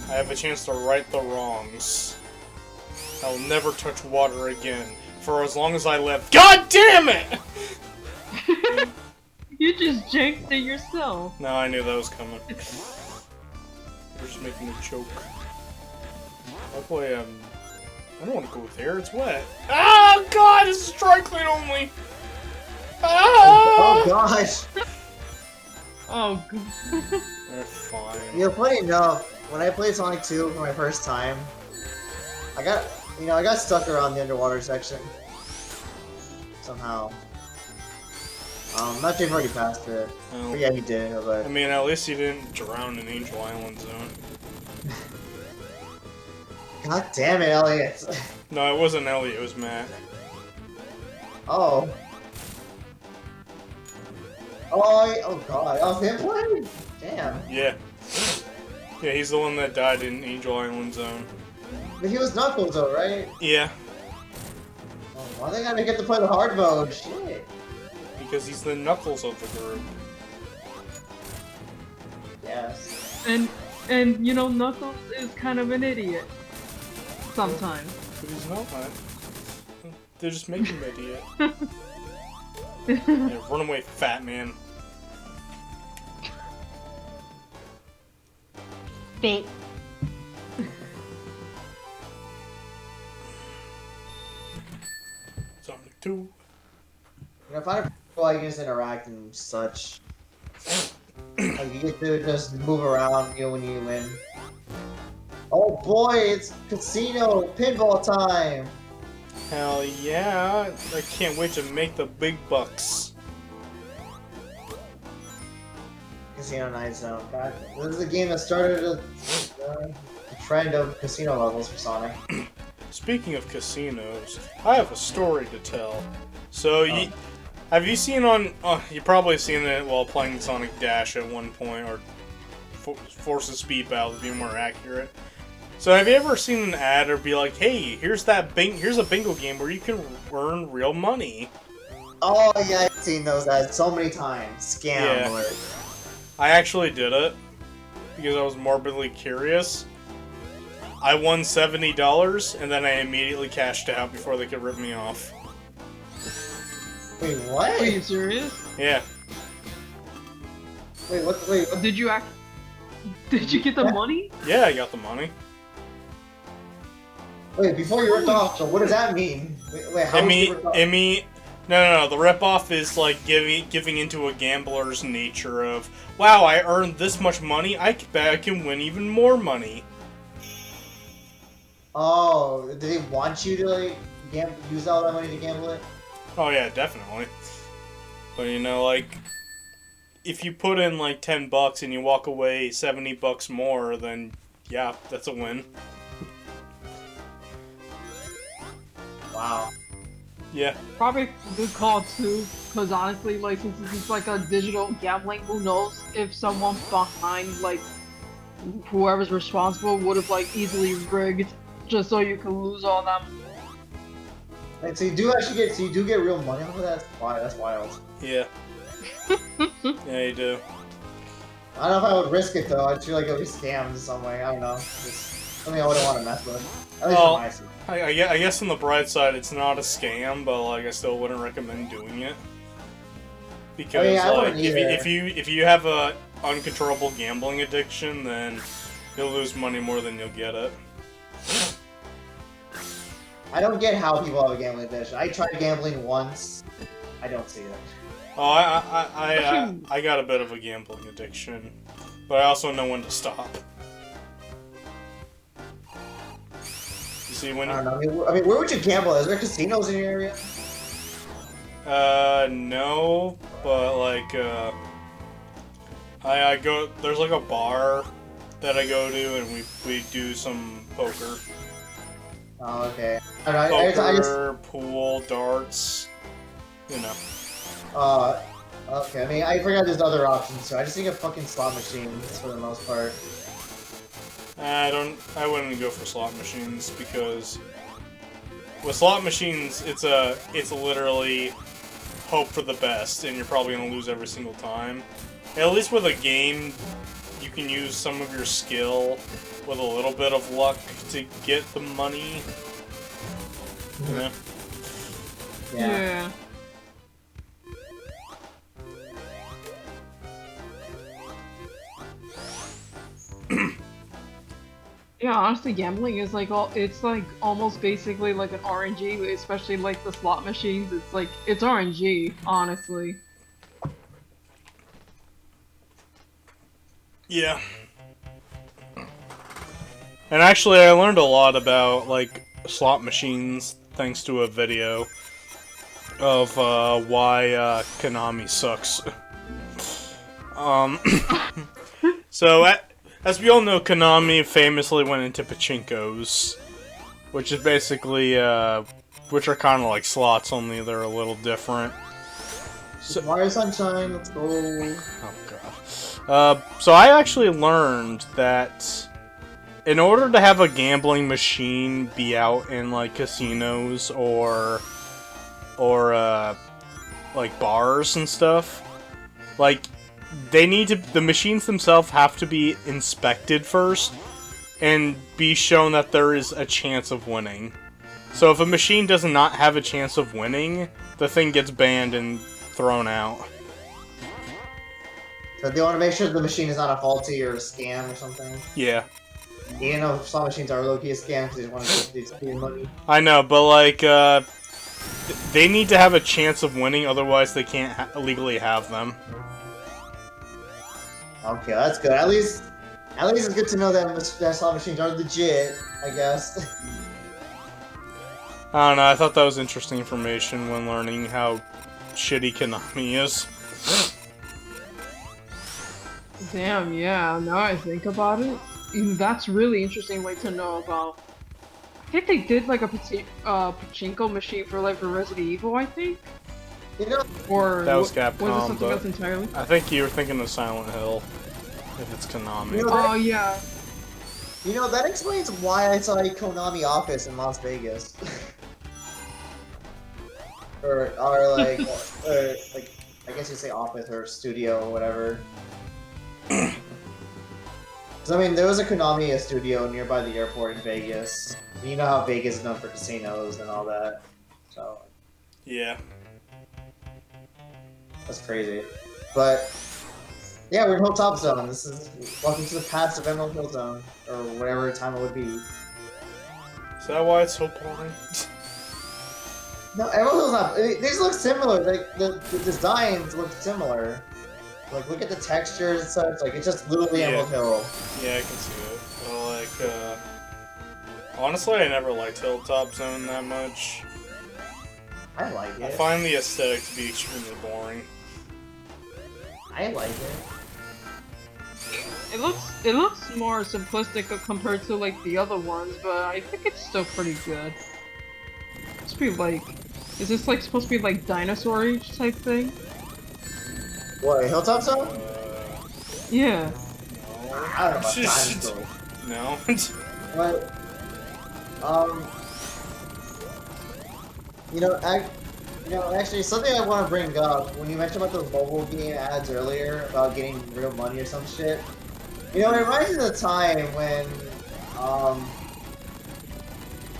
I have a chance to right the wrongs. I will never touch water again for as long as I live. God damn it! You just jinxed it yourself. No, I knew that was coming. You're just making a joke. Luckily, I don't want to go there. It's wet. Oh god, this is dry clean only. Oh gosh! Oh, god. They're fine. You know, funny enough, when I played Sonic 2 for my first time, I got stuck around the underwater section. Somehow. Not sure if I already passed it. Oh. But yeah, he did, but... I mean, at least you didn't drown in Angel Island Zone. God damn it, Elliot! No, it wasn't Elliot, it was Matt. Oh. Oh god, that was him playing? Damn. Yeah. Yeah, he's the one that died in Angel Island Zone. But he was Knuckles though, right? Yeah. Oh, why they gotta get to play the hard mode? Shit. Because he's the Knuckles of the group. Yes. And you know, Knuckles is kind of an idiot. Sometimes. But he's not, man. They're just making him an idiot. Yeah, run away, fat man. Fake. Sonic 2. You know, I find it cool how you just interact and such. Like, you get to just move around, you know, when you win. Oh boy, it's casino pinball time! Hell yeah. I can't wait to make the big bucks. Casino Night Zone. God, this is a game that started a trend of casino levels for Sonic. Speaking of casinos, I have a story to tell. So, have you seen on... you probably seen it while playing Sonic Dash at one point, or Forces Speed Battle to be more accurate. So have you ever seen an ad or be like, hey, here's a bingo game where you can earn real money? Oh yeah, I've seen those ads so many times. Scam Yeah. alert. I actually did it because I was morbidly curious. I won $70 and then I immediately cashed out before they could rip me off. Wait, what? Are you serious? Yeah. Wait, what? Wait, what? Did you get the money? Yeah, I got the money. Wait, before you ripped off, so what does that mean? Wait, how was you ripped off? No. The ripoff is like giving into a gambler's nature of, wow, I earned this much money, I bet I can win even more money. Oh, did they want you to like use all that money to gamble it? Oh yeah, definitely. But you know, like, if you put in like $10 and you walk away $70 more, then yeah, that's a win. Wow. Yeah. Probably a good call too, because honestly, like, since it's like a digital gambling, who knows if someone behind, like, whoever's responsible would have, like, easily rigged just so you could lose all that. Wait, so you do get real money off of that? Wow, that's wild. Yeah. Yeah, you do. I don't know if I would risk it though. I feel like it would be scammed in some way. I don't know. Just something I wouldn't want to mess with. At least Well, from my side. I guess on the bright side, it's not a scam, but like I still wouldn't recommend doing it because I like wouldn't either. if you have a uncontrollable gambling addiction, then you'll lose money more than you'll get it. I don't get how people have a gambling addiction. I tried gambling once. I don't see it. Oh, I got a bit of a gambling addiction, but I also know when to stop. You see, when I don't know. I mean, where would you gamble? Is there casinos in your area? no, but like, I go. There's like a bar that I go to, and we do some poker. Oh, okay. I don't know, Poker, pool, darts. You know. Okay, I mean, I forgot there's other options too. I just think of fucking slot machines for the most part. I wouldn't go for slot machines because with slot machines, it's literally hope for the best, and you're probably gonna lose every single time. At least with a game, you can use some of your skill with a little bit of luck to get the money. You know? Yeah. Yeah, honestly, gambling is like it's like almost basically like an RNG, especially like the slot machines. It's like, it's RNG, honestly. Yeah. And actually, I learned a lot about, like, slot machines thanks to a video of, why, Konami sucks. So, as we all know, Konami famously went into pachinkos, which is basically, which are kind of like slots, only they're a little different. So, Mario Sunshine, let's go. Oh god. So I actually learned that in order to have a gambling machine be out in like casinos or like bars and stuff, like the machines themselves have to be inspected first and be shown that there is a chance of winning. So if a machine does not have a chance of winning, the thing gets banned and thrown out. So they want to make sure the machine is not a faulty or a scam or something. Yeah. You know, slot machines are low-key a scam because they want to get steal money. I know, but like, they need to have a chance of winning, otherwise they can't legally have them. Okay, that's good. At least it's good to know that slot machines are legit, I guess. I don't know, I thought that was interesting information when learning how shitty Konami is. Damn, yeah, now I think about it, that's really interesting way to know about. I think they did like a pachinko machine for like for Resident Evil, I think? You know, or that was Capcom, was it something else entirely? I think you were thinking of Silent Hill, if it's Konami. You know, oh yeah. You know, that explains why I saw a Konami office in Las Vegas. or like, like, I guess you'd say office or studio or whatever. So, I mean, there was a Konami studio nearby the airport in Vegas. You know how Vegas is known for casinos and all that. So. Yeah. That's crazy. But, yeah, we're in Hilltop Zone. This is welcome to the past of Emerald Hill Zone, or whatever time it would be. Is that why it's so boring? No, Emerald Hill's not. These look similar. Like the designs look similar. Like, look at the textures and such. Like, it's just literally Emerald Hill. Yeah, I can see it. But, like, honestly, I never liked Hilltop Zone that much. I like it. I find the aesthetic to be extremely boring. I like it. It looks more simplistic compared to like the other ones, but I think it's still pretty good. It's pretty like, is this like supposed to be like dinosaur age type thing? What, Hilltop Zone? Yeah. No. I don't know about dinosaurs. No. But, actually, something I want to bring up, when you mentioned about those mobile game ads earlier, about getting real money or some shit, you know, it reminds me of the time when,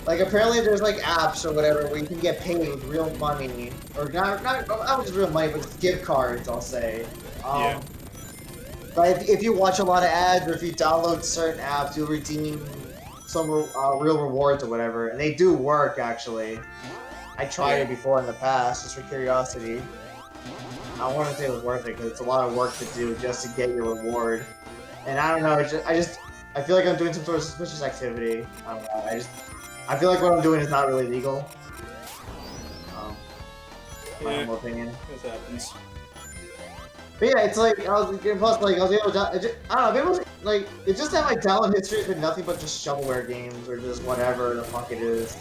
like, apparently there's, like, apps or whatever where you can get paid with real money, or not just real money, but just gift cards, I'll say. Yeah. But if you watch a lot of ads, or if you download certain apps, you'll redeem some real rewards or whatever, and they do work, actually. I tried it before in the past, just for curiosity. I want to say it was worth it, because it's a lot of work to do just to get your reward. And I don't know, I feel like I'm doing some sort of suspicious activity. I don't know, I feel like what I'm doing is not really legal. My humble opinion. It happens. But yeah, it's like, I was able to, I don't know, maybe like, it's just that my talent history has been nothing but just shovelware games, or just whatever the fuck it is.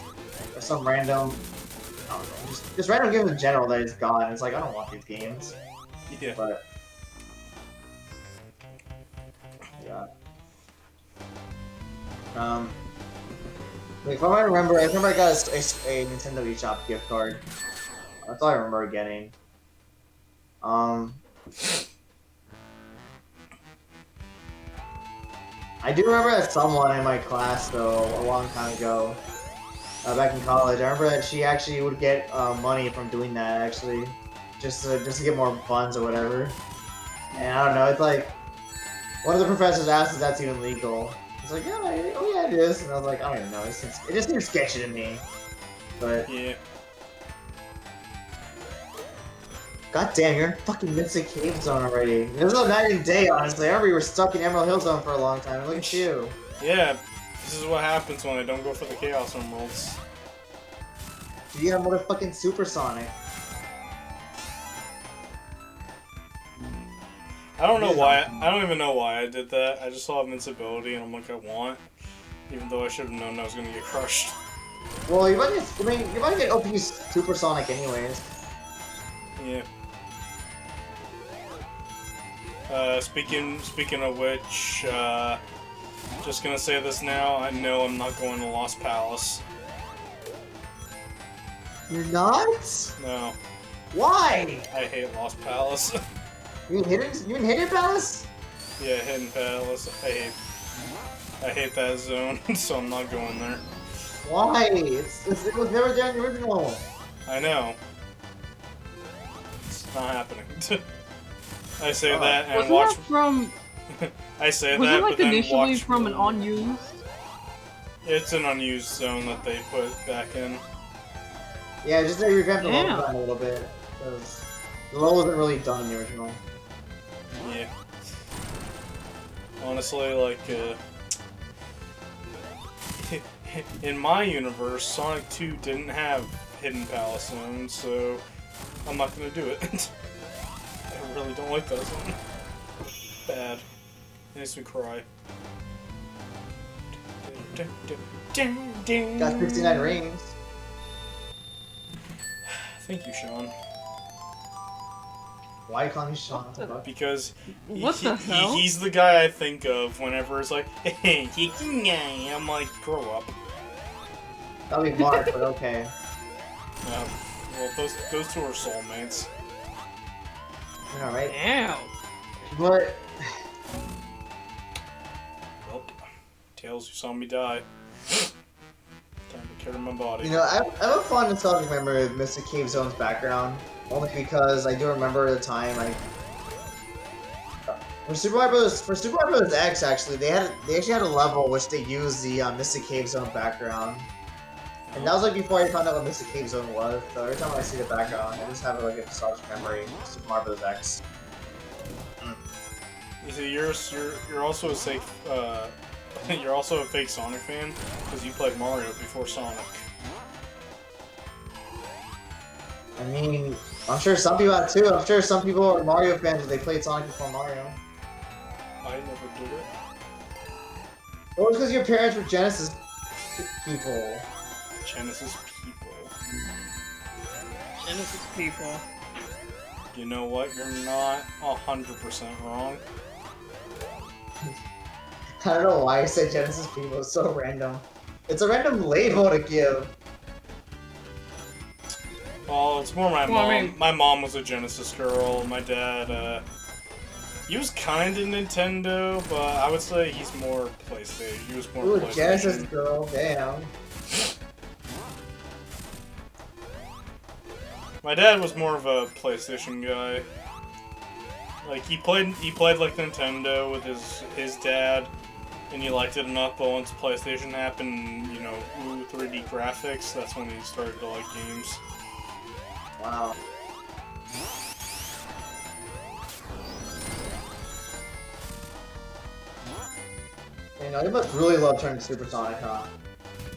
Or some random, I don't know, just random games in general that is gone. It's like, I don't want these games. Yeah. But yeah. If I remember, I remember I got a Nintendo eShop gift card. That's all I remember getting. I do remember that someone in my class, though, a long time ago, back in college, I remember that she actually would get money from doing that, actually, just to get more funds or whatever. And I don't know, it's like, one of the professors asked if that's even legal. He's like, yeah, oh yeah, it is. And I was like, I don't even know, it just seems sketchy to me. But, Yeah. god damn, you're in fucking Mystic Cave Zone already. It was a night and day, honestly. I remember you were stuck in Emerald Hill Zone for a long time. Look at you. Yeah, this is what happens when I don't go for the Chaos Emeralds. You got a motherfucking Supersonic. I don't know why. I don't even know why I did that. I just saw invincibility and I'm like, I want. Even though I should have known I was gonna get crushed. Well, you're about to get OP Supersonic anyways. Yeah. Speaking of which, just gonna say this now. I know I'm not going to Lost Palace. You're not? No, Why? I hate Lost Palace. You mean Hidden Palace? Yeah, Hidden Palace. I hate that zone, so I'm not going there. Why? It was never there in the original. I know. It's not happening. I say that and Wasn't watch. that from? I say Was that, it like but then initially watch. from an unused? It's an unused zone that they put back in. Yeah, just they revamped the level Yeah. design a little bit. Because the level wasn't really done in the original. Yeah. Honestly, like, in my universe, Sonic 2 didn't have Hidden Palace Zone, so I'm not gonna do it. I really don't like that zone. Bad. It makes me cry. Got 69 rings. Thank you, Sean. Why are you calling me Sean? What the fuck? Because What the hell? he's the guy I think of whenever it's like, hey, I'm like, grow up. That'll be Mark, but okay. Well, those two are soulmates. Alright. Ow. But, Well, Tails, you saw me die. Time to carry my body. you know, I have a fond nostalgic memory of Mystic Cave Zone's background. Only because I do remember the time for Super Mario Bros. X, actually, they actually had a level which they used the Mystic Cave Zone background. And that was like before I found out what Mystic Cave Zone was, so every time I see the background, I just have like a nostalgic memory of Super Mario Bros. X. You see, you're also a fake you're also a fake Sonic fan because you played Mario before Sonic. I mean, I'm sure some people have too. I'm sure some people are Mario fans but they played Sonic before Mario. I never did it. Well, it's because your parents were Genesis people. Genesis people. Genesis people. You know what? You're not 100% wrong. I don't know why I said Genesis people. It's so random. It's a random label to give. Well, it's more my Well, mom. I mean- My mom was a Genesis girl. My dad, he was kind of Nintendo, but I would say he's more PlayStation. He was more Ooh, PlayStation. Genesis girl, damn. My dad was more of a PlayStation guy. Like he played like Nintendo with his dad, and he liked it enough. But once PlayStation happened, you know, 3D graphics, that's when he started to like games. Wow. You know, you must really love turning Supersonic, huh?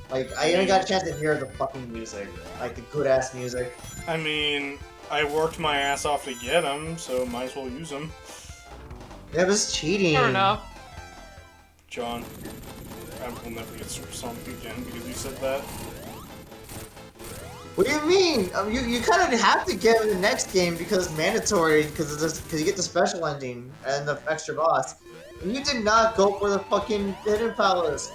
Like, I even got a chance to hear the fucking music. Like, the good-ass music. I mean, I worked my ass off to get them, so might as well use them. That was cheating. Fair enough. John, I will never get Supersonic again because you said that. What do you mean? You kind of have to get in the next game because it's mandatory because you get the special ending and the extra boss. And you did not go for the fucking Hidden Palace.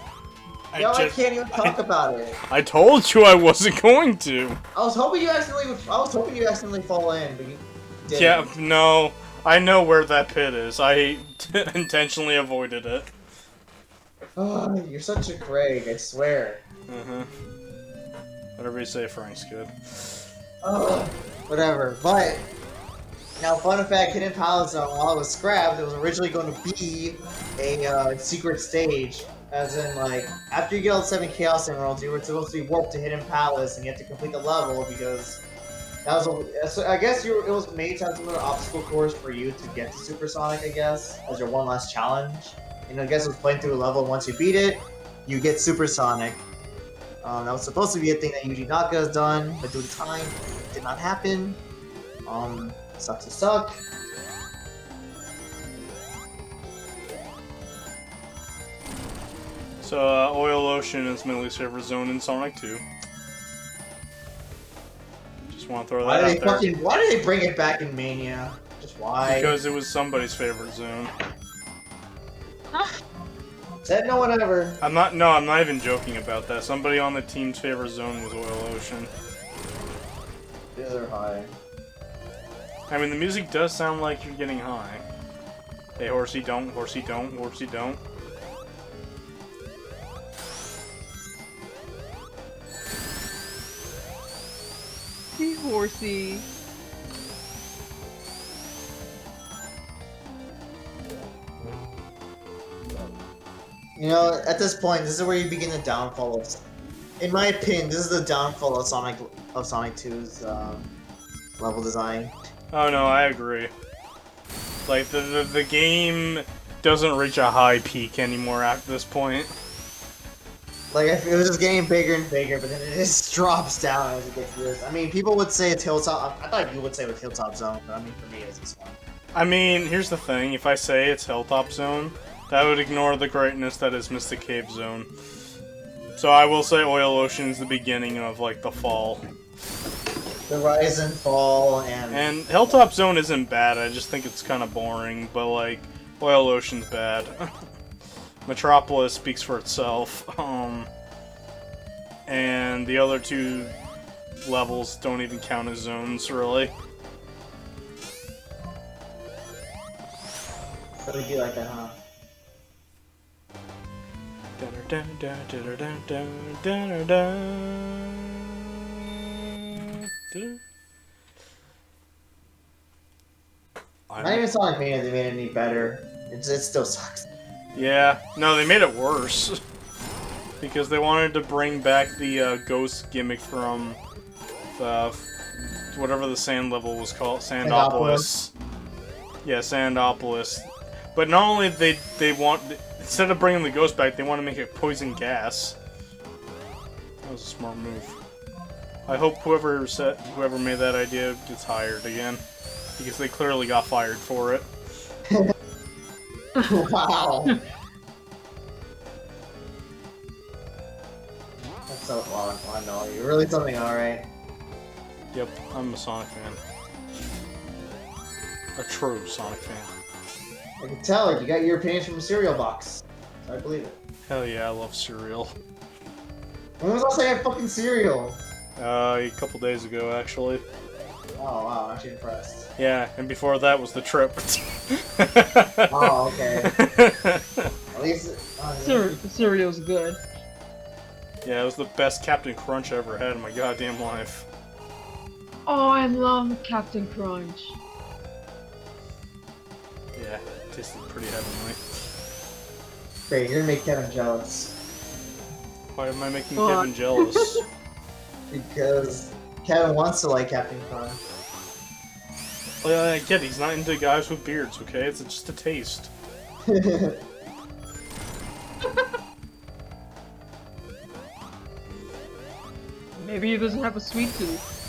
I can't even talk about it. I told you I wasn't going to. I was hoping you accidentally fall in, but you didn't. Yeah, no. I know where that pit is. I intentionally avoided it. Oh, you're such a Craig, I swear. Whatever you say, Frank's good. Oh, whatever. But now, fun fact: Hidden Palace Zone, while it was scrapped, it was originally going to be a secret stage. As in, like, after you get all the 7 Chaos Emeralds, you were supposed to be warped to Hidden Palace, and you have to complete the level because that was so I guess it was made to have some little obstacle course for you to get to Supersonic, I guess, as your one last challenge. And I guess it was playing through a level, and once you beat it, you get Supersonic. That was supposed to be a thing that Yuji Naka has done, but due to time, it did not happen. Sucks to suck. So, Oil Ocean is my least favorite zone in Sonic 2. Just want to throw that out there. Why did they bring it back in Mania? Just why? Because it was somebody's favorite zone. Said no one ever. I'm not even joking about that. Somebody on the team's favorite zone was Oil Ocean. These are high. I mean, the music does sound like you're getting high. Hey, horsey, don't, horsey, don't, horsey, don't. Hey, horsey. You know, at this point, this is where you begin the downfall of. In my opinion, this is the downfall of Sonic 2's level design. Oh no, I agree. Like the game doesn't reach a high peak anymore at this point. Like it was just getting bigger and bigger, but then it just drops down as it gets to this. I mean, people would say it's Hilltop. I thought you would say it was Hilltop Zone, but I mean, for me, it's this one. I mean, here's the thing: if I say it's Hilltop Zone, that would ignore the greatness that is Mystic Cave Zone. So I will say Oil Ocean's the beginning of like the fall. The rise and fall and Hilltop Zone isn't bad. I just think it's kind of boring. But like Oil Ocean's bad. Metropolis speaks for itself. And the other two levels don't even count as zones, really. But it'd be like that, huh? Not even Sonic Mania, they made it any better. It still sucks. Yeah, no, they made it worse. Because they wanted to bring back the ghost gimmick from whatever the sand level was called, Sandopolis. Yeah, Sandopolis. But not only they want, instead of bringing the ghost back, they want to make it poison gas. That was a smart move. I hope whoever made that idea gets hired again, because they clearly got fired for it. Wow. That's so long. I know you're really something, all right. Yep, I'm a Sonic fan. A true Sonic fan. I can tell you got your opinions from a cereal box. So I believe it. Hell yeah, I love cereal. When was the last time you had fucking cereal? A couple days ago, actually. Oh wow, I'm actually impressed. Yeah, and before that was the trip. Oh, okay. At least Cereal's good. Yeah, it was the best Captain Crunch I ever had in my goddamn life. Oh, I love Captain Crunch. Yeah, it tasted pretty heavenly. Great, you're gonna make Kevin jealous. Why am I making Kevin jealous? Because Kevin wants to like Captain Crunch. Well, I get it, he's not into guys with beards, okay? It's just a taste. Maybe he doesn't have a sweet tooth.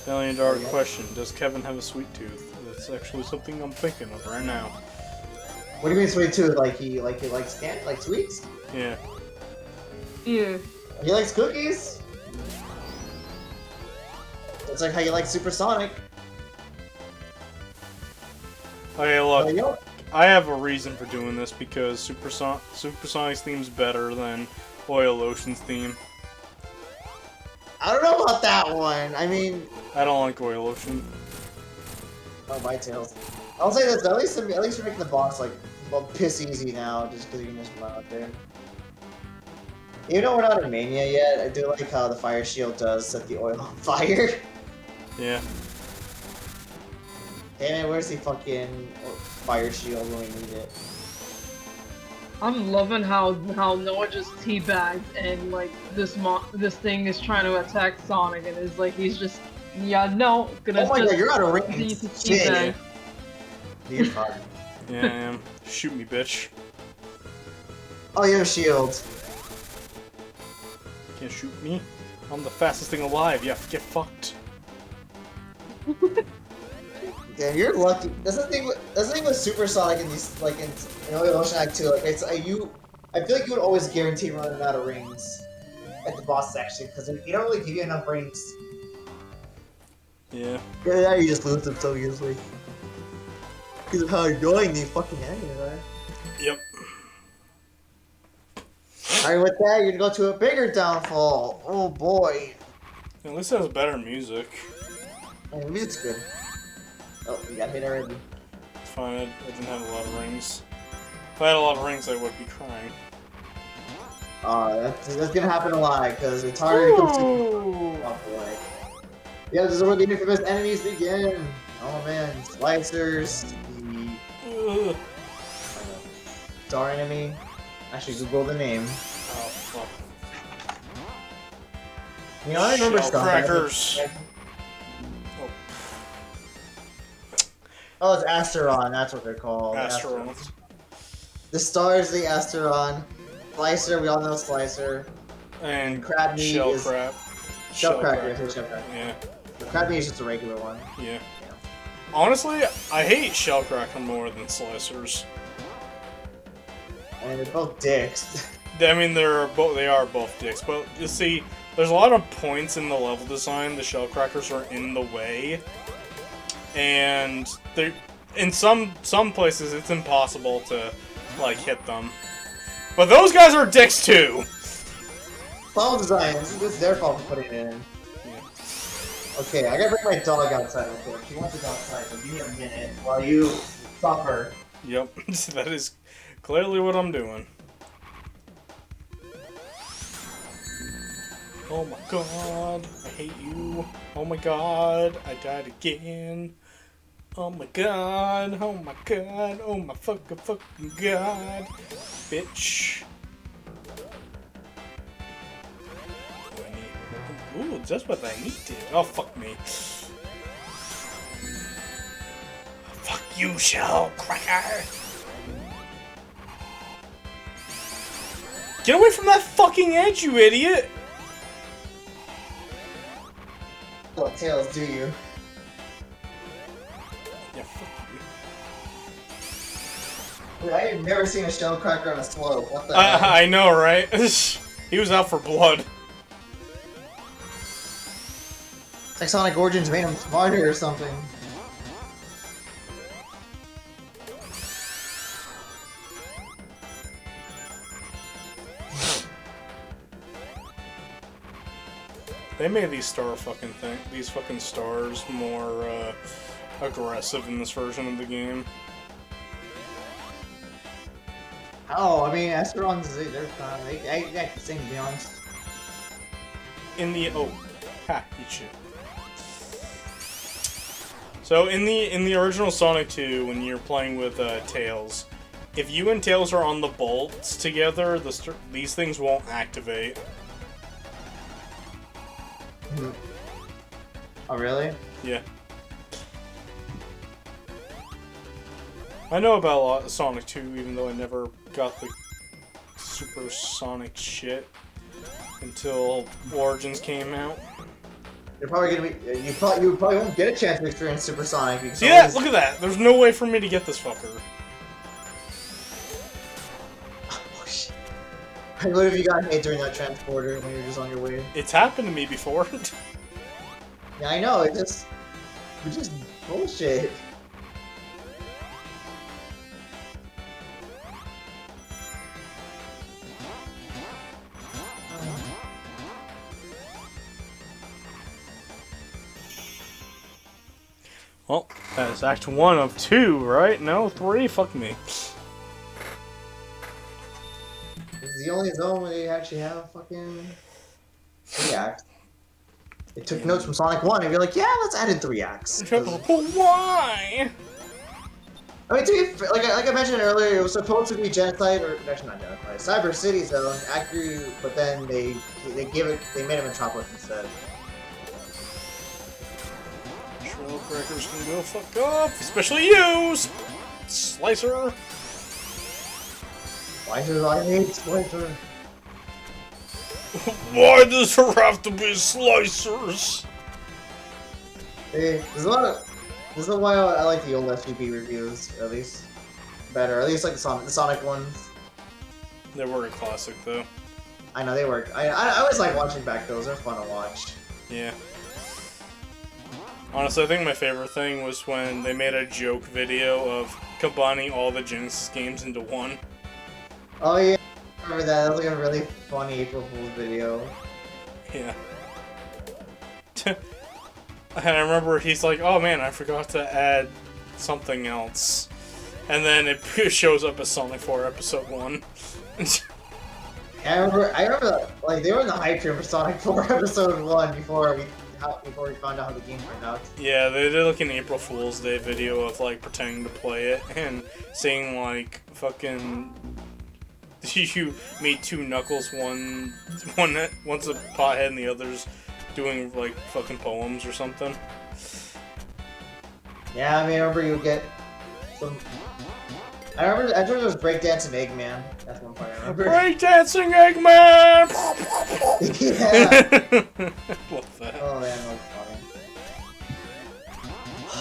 $1 million question, does Kevin have a sweet tooth? That's actually something I'm thinking of right now. What do you mean sweet tooth? Like he likes sweets? Yeah. Yeah. He likes cookies. That's like how you like Supersonic. Okay, look. You know, I have a reason for doing this because Supersonic's theme's better than Oil Ocean's theme. I don't know about that one. I mean, I don't like Oil Ocean. oh, my tails. I'll say this, at least you're making the boss, like, well, piss easy now, just because you can just run out there. Even though we're not in Mania yet, I do like how the fire shield does set the oil on fire. Yeah. Hey man, where's the fucking fire shield when we need it? I'm loving how Noah just teabagged and like this thing is trying to attack Sonic and it's like he's just gonna Oh my just god, you're out of continue range. to Shit. teabag. You're fine. Yeah, I am. Shoot me, bitch. Oh, you have a shield. Can't shoot me. I'm the fastest thing alive. You have to get fucked. Damn, you're lucky. That's the thing with Supersonic in these, like in Oil Ocean Act 2. Like, I feel like you would always guarantee running out of rings at the boss section because you don't really give you enough rings. Yeah. Yeah, you just lose them so easily. Because of how annoying these fucking enemies are. Yep. Alright, with that, you're gonna go to a bigger downfall. Oh boy. At least it has better music. And the music's good. Oh, you got hit already. It's fine. I didn't have a lot of rings. If I had a lot of rings, I would be crying. That's gonna happen a lot, because it's harder to come to. Oh boy. Yeah, this is where the infamous enemies begin. Oh man, Slicers, the Ugh. star enemy. Actually, Google the name. Oh, fuck. You know, I remember Shell stuff. crackers. Oh, it's Asteron, that's what they're called. Astronauts. The stars, the Asteron. Slicer, we all know Slicer. And Crab meat shell is- crab. Shell Cracker. Shell Cracker. Yeah. The crab meat is just a regular one. Yeah. Honestly, I hate Shellcracker more than Slicers. And they're both dicks. I mean, they are both dicks, but you see, there's a lot of points in the level design. The Shellcrackers are in the way, and they, in some places, it's impossible to like hit them. But those guys are dicks too. Level design. This is their fault for putting it in. Yeah. Okay, I gotta bring my dog outside real quick. She wants to go outside, so give me a minute while you suffer. Yep, that is clearly what I'm doing. Oh my god, I hate you. Oh my god, I died again. Oh my god, oh my god, oh my fucking god. Bitch. Ooh, just what I needed. Oh, fuck me. Fuck you, Shell Cracker! Get away from that fucking edge, you idiot! What tails do you? Yeah, fuck you. Wait, I have never seen a shell cracker on a slope. What the hell? I know, right? He was out for blood. It's like Sonic Origins made him smarter or something. They made these fucking stars more aggressive in this version of the game. Oh, I mean, Asterons, they're fine. They act the same, to be honest. Ha, eat shit. So in the original Sonic 2, when you're playing with Tails, if you and Tails are on the bolts together, these things won't activate. Oh, really? Yeah. I know about a lot of Sonic 2, even though I never got the super Sonic shit until Origins came out. You're probably gonna be. You probably won't get a chance to experience Super Sonic. Because See that? Look at that! There's no way for me to get this fucker. Oh shit! What if you got hit during that transporter when you're just on your way? It's happened to me before. Yeah, I know. It's just bullshit. Well, that's Act 1 of 2, right? No, 3? Fuck me. It's the only zone where they actually have fucking 3 acts. They took notes from Sonic 1 and be like, yeah, let's add in 3 acts. Why? I mean, like I mentioned earlier, it was supposed to be Genocide, or actually not Genocide, Cyber City Zone, accurate, but then they made it Metropolis instead. Trail crackers can go fuck off, especially you, Slicer. Why do I hate Splinter? Why does there have to be slicers? Hey, this is why I like the old SGP reviews, at least. Better, at least like the Sonic ones. They were a classic, though. I know, they work. I always like watching back those, they're fun to watch. Yeah. Honestly, I think my favorite thing was when they made a joke video of combining all the Genesis games into one. Oh yeah, I remember that. That was like a really funny April Fool's video. Yeah. And I remember he's like, oh man, I forgot to add something else. And then it shows up as Sonic 4 Episode 1. I remember, like, they were in the hype train for Sonic 4 Episode 1 before we found out how the game turned out. Yeah, they did like an April Fool's Day video of like pretending to play it and saying like fucking you made 2 Knuckles, one's a pothead and the other's doing like fucking poems or something. Yeah, I mean, I remember you would get some. I remember there was breakdancing Eggman. That's one part I remember. Breakdancing Eggman! Yeah. Love that. Oh man, that was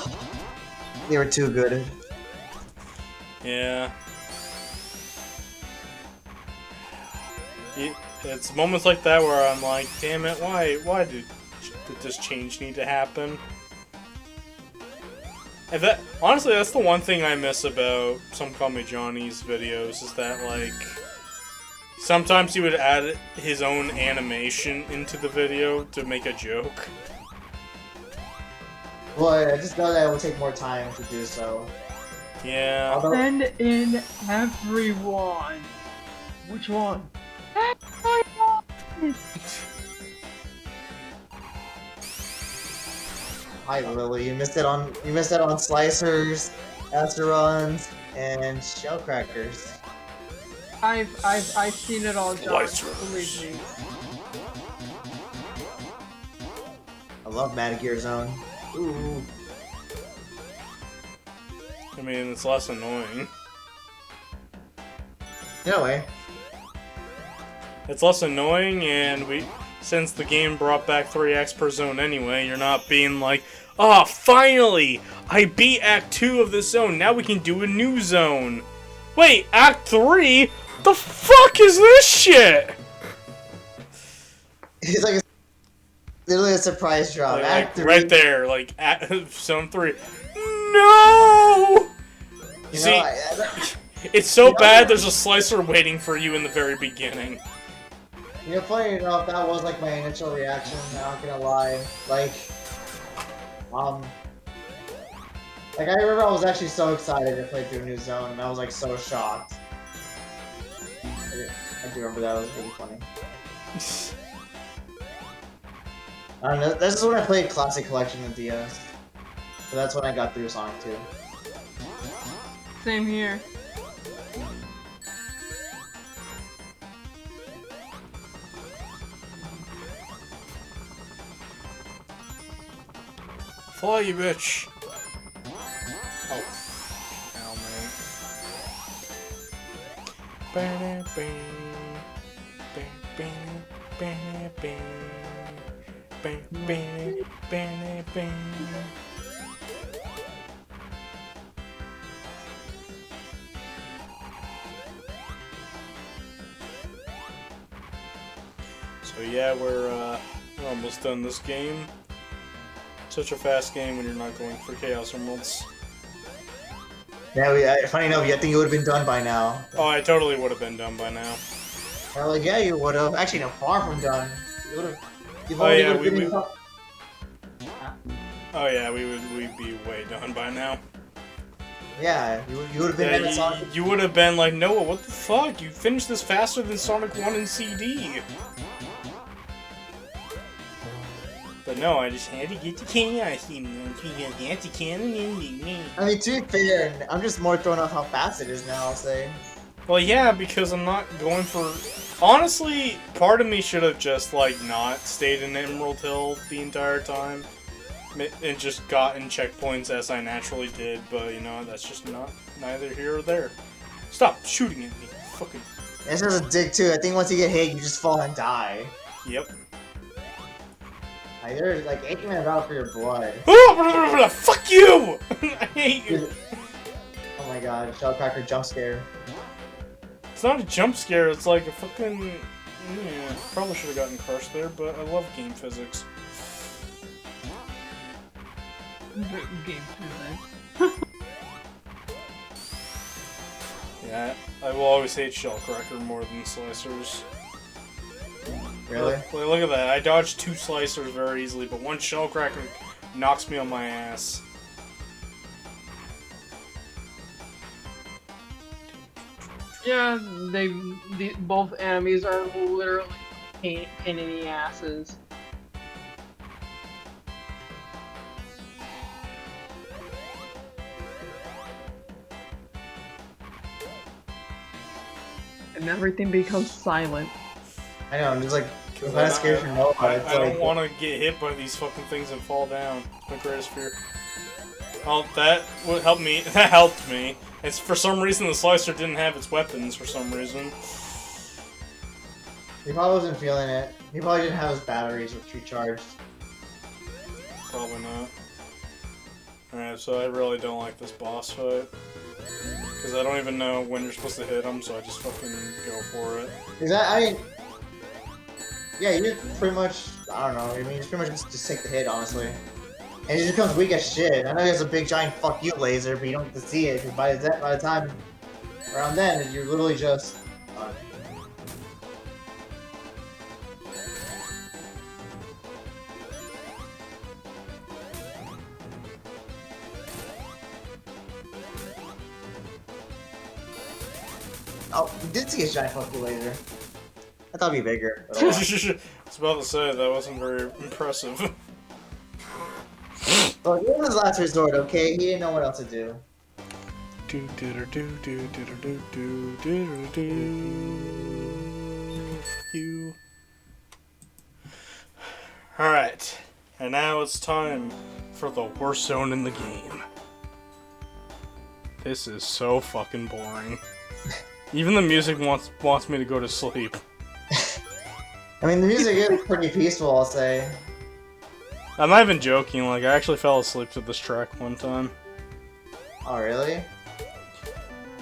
funny. They were too good. Yeah. It's moments like that where I'm like, damn it, why did this change need to happen? And honestly, that's the one thing I miss about Some Call Me Johnny's videos, is that, like, sometimes he would add his own animation into the video to make a joke. Well, I just know that it would take more time to do so. Yeah. Send in everyone. Which one? Hi Lily, you missed it on slicers, asteroids, and shellcrackers. I've seen it all, John. Slicers. Believe me. I love Mad Gear Zone. Ooh. I mean, it's less annoying. In a way. It's less annoying, and since the game brought back 3x per zone anyway, you're not being like, oh, finally! I beat Act 2 of this zone, now we can do a new zone! Wait, Act 3? The fuck is this shit? It's like literally a surprise drop. Like, Act 3. right there, like, Zone 3. No! You See, know, it's so bad there's a slicer waiting for you in the very beginning. you know, funny enough, that was like my initial reaction. I'm not gonna lie. Like I remember I was actually so excited to play through a new zone, and I was like so shocked. I do remember that. It was really funny. I don't know. This is when I played Classic Collection of DS. So that's when I got through Sonic 2. Same here. Fly, you bitch! Oh. Ow, man. So yeah, we're almost done this game. Such a fast game when you're not going for Chaos Emeralds. Yeah, funny enough, I think it would have been done by now. Oh, I totally would have been done by now. Well, like, yeah, you would have. Actually, no, far from done. You would have. Oh yeah, oh yeah, we'd be way done by now. Yeah, you would have been. Yeah, you would have been like, Noah, what the fuck? You finished this faster than Sonic 1 and CD. But no, I just had to get the Chaos Emeralds. We got the cannon ending. I mean, to be fair, I'm just more thrown off how fast it is now, I'll say. Well, yeah, because I'm not going for... Honestly, part of me should have just, like, not stayed in Emerald Hill the entire time. And just gotten checkpoints as I naturally did, but, you know, that's just neither here or there. Stop shooting at me, fucking... This is a dig, too. I think once you get hit, you just fall and die. Yep. Like, there's, like, 8 minutes out for your blood. Fuck you! I hate you! Oh my god, Shellcracker jump scare. It's not a jump scare, it's like a fucking... Yeah, probably should have gotten crushed there, but I love game physics. Game physics. Yeah, I will always hate Shellcracker more than Slicers. Really? Look at that, I dodged 2 Slicers very easily, but one Shellcracker knocks me on my ass. Yeah, both enemies are literally pain in the asses. And everything becomes silent. I know, I'm just like, I'm kind of scared for Noah. I don't want to get hit by these fucking things and fall down. My greatest fear. Oh, that would help me. That helped me. It's for some reason the Slicer didn't have its weapons for some reason. He probably wasn't feeling it. He probably didn't have his batteries recharged. Probably not. Alright, so I really don't like this boss fight. Because I don't even know when you're supposed to hit him, so I just fucking go for it. Is that, I mean... Yeah, you pretty much, I don't know, I mean, you pretty much just take the hit, honestly. And he just becomes weak as shit. I know he has a big giant fuck you laser, but you don't get to see it, because by the time around then, you're literally just... Oh, you did see his giant fuck you laser. I thought it'd be bigger. But I was about to say, that wasn't very impressive. Well, it was his last resort, okay? He didn't know what else to do. You. Alright, and now it's time for the worst zone in the game. This is so fucking boring. Even the music wants me to go to sleep. I mean, the music is pretty peaceful, I'll say. I'm not even joking, like, I actually fell asleep to this track one time. Oh, really?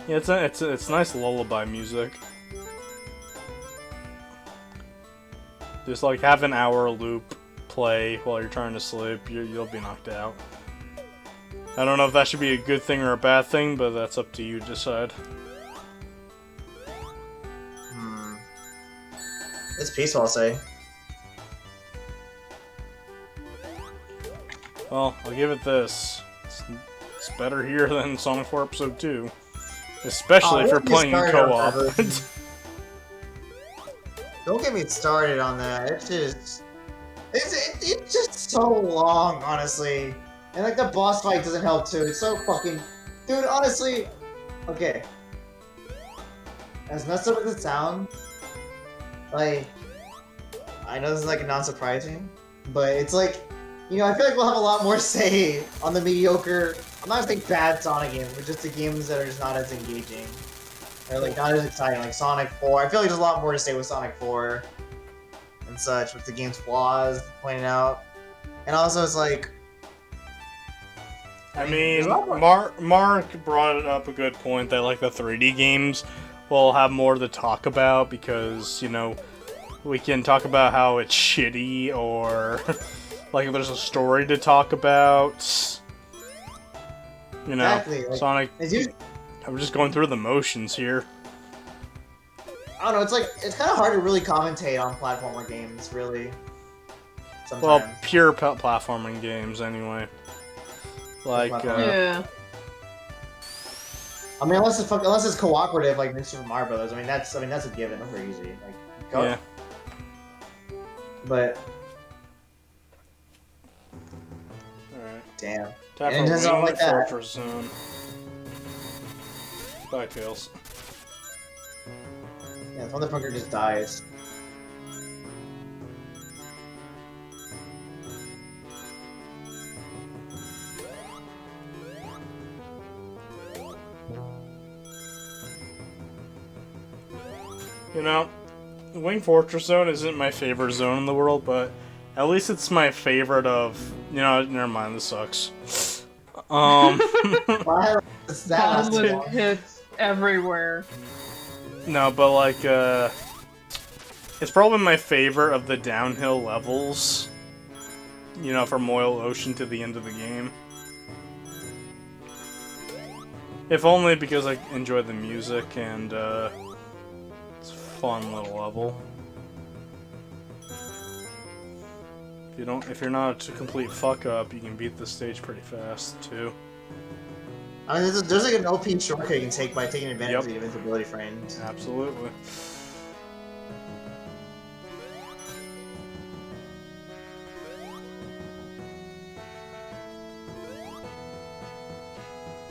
Yeah, it's nice lullaby music. Just, like, have an hour loop play while you're trying to sleep, you'll be knocked out. I don't know if that should be a good thing or a bad thing, but that's up to you to decide. It's peaceful, I'll say. Well, I'll give it this. It's better here than Sonic 4 Episode 2. Especially if you're playing in co-op. Don't get me started on that. It's just... It's just so long, honestly. And, like, the boss fight doesn't help, too. It's so fucking... Dude, honestly... Okay. As messed up as it sounds... Like, I know this is like non-surprising, but it's like, you know, I feel like we'll have a lot more say on the mediocre, I'm not saying bad Sonic games, but just the games that are just not as engaging. Or like not as exciting, like Sonic 4. I feel like there's a lot more to say with Sonic 4 and such, with the game's flaws pointed out. And also it's like... I mean, Mark brought up a good point that like the 3D games will have more to talk about because, you know, We can talk about how it's shitty, or like if there's a story to talk about. You know, Exactly. Like, Sonic. it's usually, I'm just going through the motions here. I don't know. It's like it's kind of hard to really commentate on platformer games, really. Sometimes. Well, pure platforming games, anyway. Like, Yeah. I mean, unless it's cooperative, like in Super Mario Brothers. I mean, that's a given. Those are easy. Like, go. yeah. But Alright. damn. Time And it for doesn't Wing like that. Fortress Zone. Bye, Tails. Yeah, the motherfucker just dies. You know, Wing Fortress Zone isn't my favorite zone in the world, but at least it's my favorite of... You know, never mind, this sucks. Why is that? Positive hits everywhere. No, but like, it's probably my favorite of the downhill levels. You know, from Oil Ocean to the end of the game. If only because I enjoy the music and, it's a fun little level. If you're not a complete fuck up, you can beat the stage pretty fast, too. I mean, there's like an OP shortcut you can take by taking advantage Yep. of the invincibility frames. Absolutely.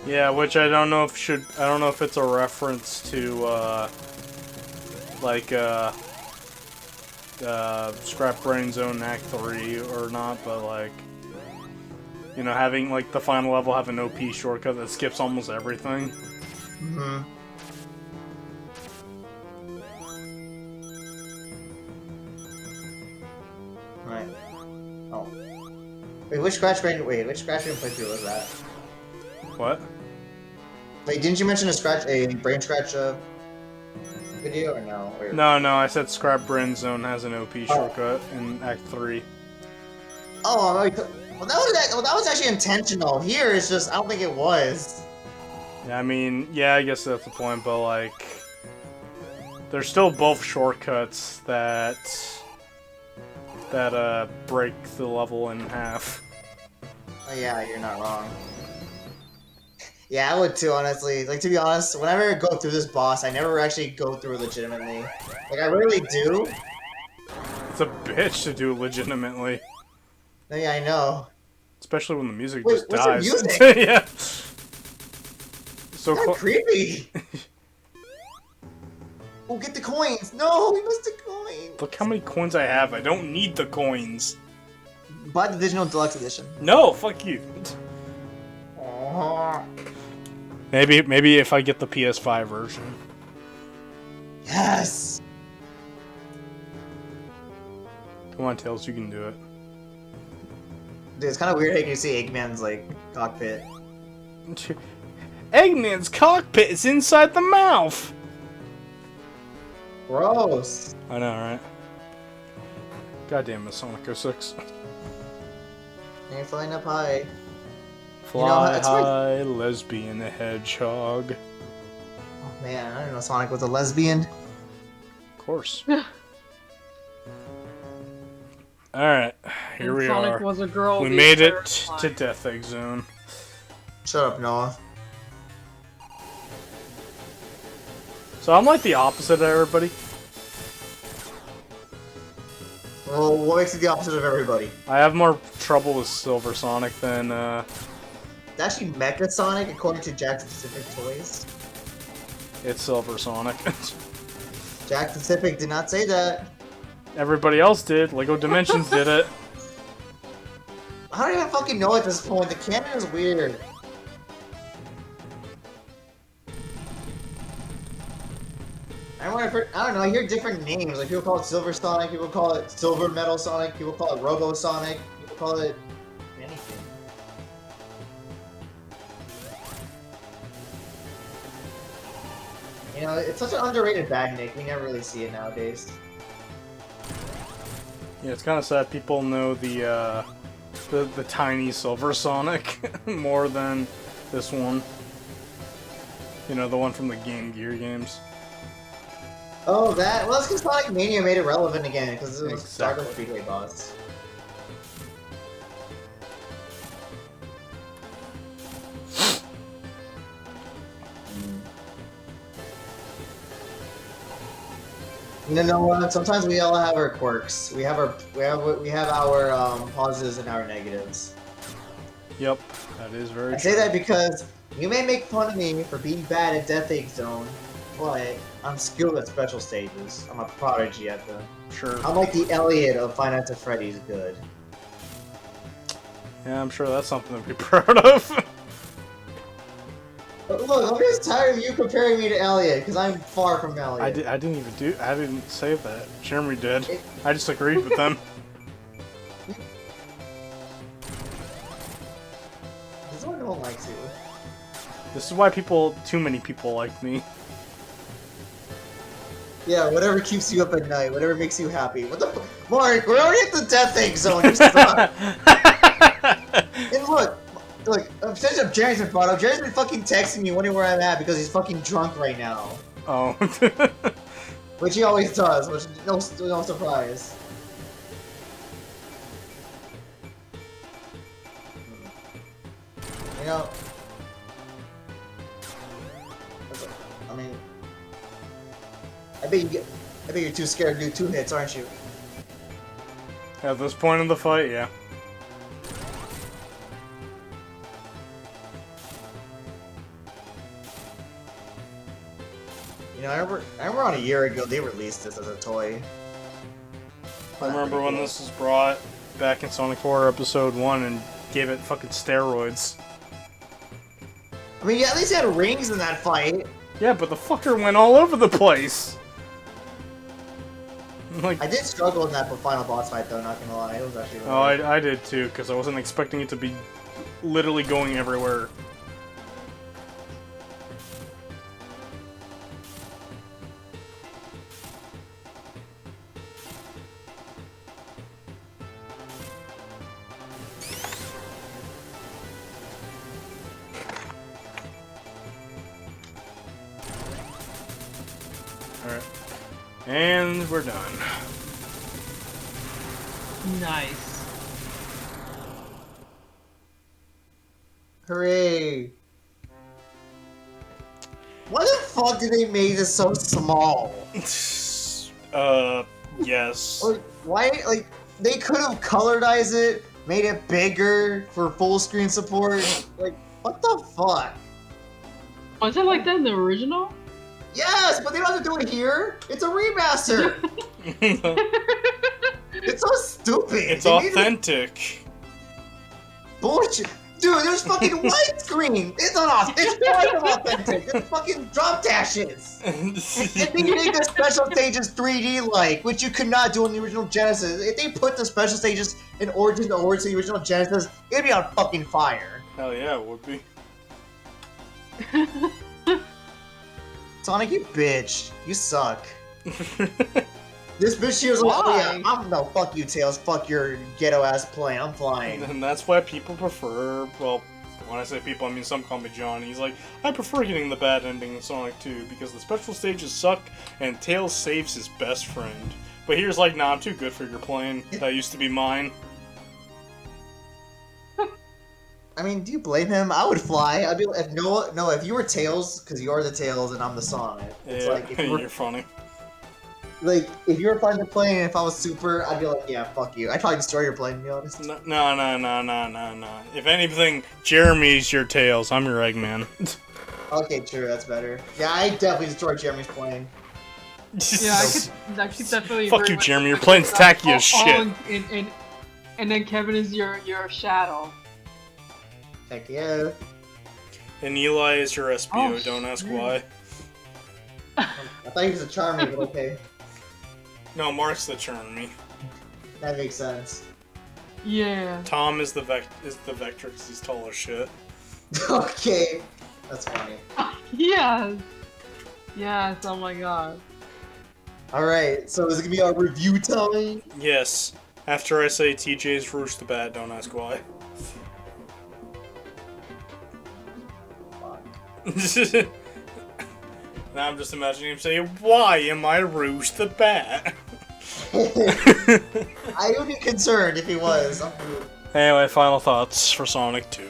Yeah, which I don't know if it's a reference to Scrap Brain Zone Act 3 or not, but like, you know, having like the final level have an OP shortcut that skips almost everything. Mm-hmm. Right. Oh. Wait, which Scratch Brain playthrough was that? What? Wait, didn't you mention a brain scratch video or no? Or... No, I said Scrap Brain Zone has an OP shortcut in Act 3. Oh, well, that was actually intentional. Here, it's just I don't think it was. Yeah, I mean, yeah, I guess that's the point, but like, there's still both shortcuts that break the level in half. Oh yeah, you're not wrong. Yeah, I would too, honestly. Like, to be honest, whenever I go through this boss, I never actually go through legitimately. Like, I rarely do. It's a bitch to do legitimately. Yeah, I know. Especially when the music Wait, just what's the dies. music? Yeah. So Kinda creepy. Oh, get the coins! No, we missed the coins! Look how many coins I have. I don't need the coins. Buy the Digital Deluxe Edition. No, fuck you. Aww. Maybe if I get the PS5 version. Yes! Come on, Tails, you can do it. Dude, it's kind of weird how you can see Eggman's, like, cockpit. Eggman's cockpit is inside the mouth! Gross. I know, right? Goddamn it, Sonic 06. You're flying up high. Fly that's right. high, lesbian hedgehog. Oh man, I didn't know Sonic was a lesbian. Of course. Alright, here we Sonic are. was a girl. We the made entire it time. to Death Egg Zone. Shut up, Noah. So I'm like the opposite of everybody. Well, what makes it the opposite of everybody? I have more trouble with Silver Sonic than, It's actually Mecha Sonic, according to Jack Pacific Toys. it's Silver Sonic. Jack Pacific did not say that. Everybody else did. Lego Dimensions did it. I don't even fucking know at this point. The canon is weird. I don't know, I hear different names. Like, people call it Silver Sonic, people call it Silver Metal Sonic, people call it Robo Sonic, people call it anything. You know, it's such an underrated bag, Nick. We never really see it nowadays. Yeah, it's kind of sad people know the tiny Silver Sonic more than this one. You know, the one from the Game Gear games. Oh, that. Well, it's because Sonic Mania made it relevant again, because it was Exactly. Dark Speedway boss. You know what? Sometimes we all have our quirks. We have our positives and our negatives. Yep, that is very I true. say that because you may make fun of me for being bad at Death Egg Zone, but I'm skilled at special stages. I'm a prodigy at them. Sure. I'm like the Elliot of Five Nights at Freddy's good. Yeah, I'm sure that's something to be proud of. But look, I'm just tired of you comparing me to Elliot, because I'm far from Elliot. I didn't say that. Jeremy did. I just agreed with them. This is why no one likes you. This is why too many people like me. Yeah, whatever keeps you up at night, whatever makes you happy. What the fuck? Mark, we're already at the Death Egg Zone, you suck! And look, since Jerry's been brought up, Jerry's been fucking texting me wondering where I'm at because he's fucking drunk right now. Oh. Which he always does, which is no surprise. You know... I mean... I bet you're too scared to do 2 hits, aren't you? At this point in the fight, yeah. You know, I remember on a year ago they released this as a toy. I remember when this was brought back in Sonic 4 Episode 1 and gave it fucking steroids. I mean, yeah, at least he had rings in that fight. Yeah, but the fucker went all over the place. Like, I did struggle in that final boss fight though, not gonna lie. It was actually really oh, I did too, because I wasn't expecting it to be literally going everywhere. Alright. And we're done. Nice. Hooray! Why the fuck did they make this so small? Yes. Like, why? Like, they could have colorized it, made it bigger for full screen support. Like, what the fuck? Was it like that in the original? Yes, but they don't have to do it here. It's a remaster. It's so stupid. It's They made it authentic. bullshit. Dude, there's fucking widescreen. It's not. It's kind of authentic. There's fucking drop dashes. And then you make the special stages 3D like, which you could not do in the original Genesis. If they put the special stages in Origin Awards to the original Genesis, it'd be on fucking fire. Hell yeah, it would be. Sonic, you bitch. You suck. This bitch here was like, oh yeah, no, fuck you, Tails. Fuck your ghetto ass plane. I'm flying. And that's why people prefer, well, when I say people, I mean some call me John. He's like, I prefer getting the bad ending in Sonic 2 because the special stages suck and Tails saves his best friend. But here's like, nah, I'm too good for your plane. That used to be mine. I mean, do you blame him? I would fly. I'd be like, if you were Tails, because you're the Tails and I'm the Sonic. It's Yeah, like, if you were, you're funny. like, if you were flying the plane and if I was Super, I'd be like, yeah, fuck you. I'd probably destroy your plane, to be honest. No. If anything, Jeremy's your Tails. I'm your Eggman. Okay, true, that's better. Yeah, I definitely destroyed Jeremy's plane. Yeah, I could definitely. Fuck agree you, with Jeremy. Your that. plane's tacky as All shit. And then Kevin is your shadow. Heck yeah. And Eli is your SBO. Oh, Don't ask shit. why. I thought he was a Charmy, but okay. No, Mark's the Churn-Me. That makes sense. Yeah. Tom is the Vector because he's tall as shit. Okay. That's funny. Yes. Yes. Oh my god. Alright, so is it gonna be our review time? Yes. After I say TJ's Roosh the Bat, don't ask why. Now I'm just imagining him saying, "Why am I Roosh the Bat?" I would be concerned if he was. Anyway, final thoughts for Sonic 2.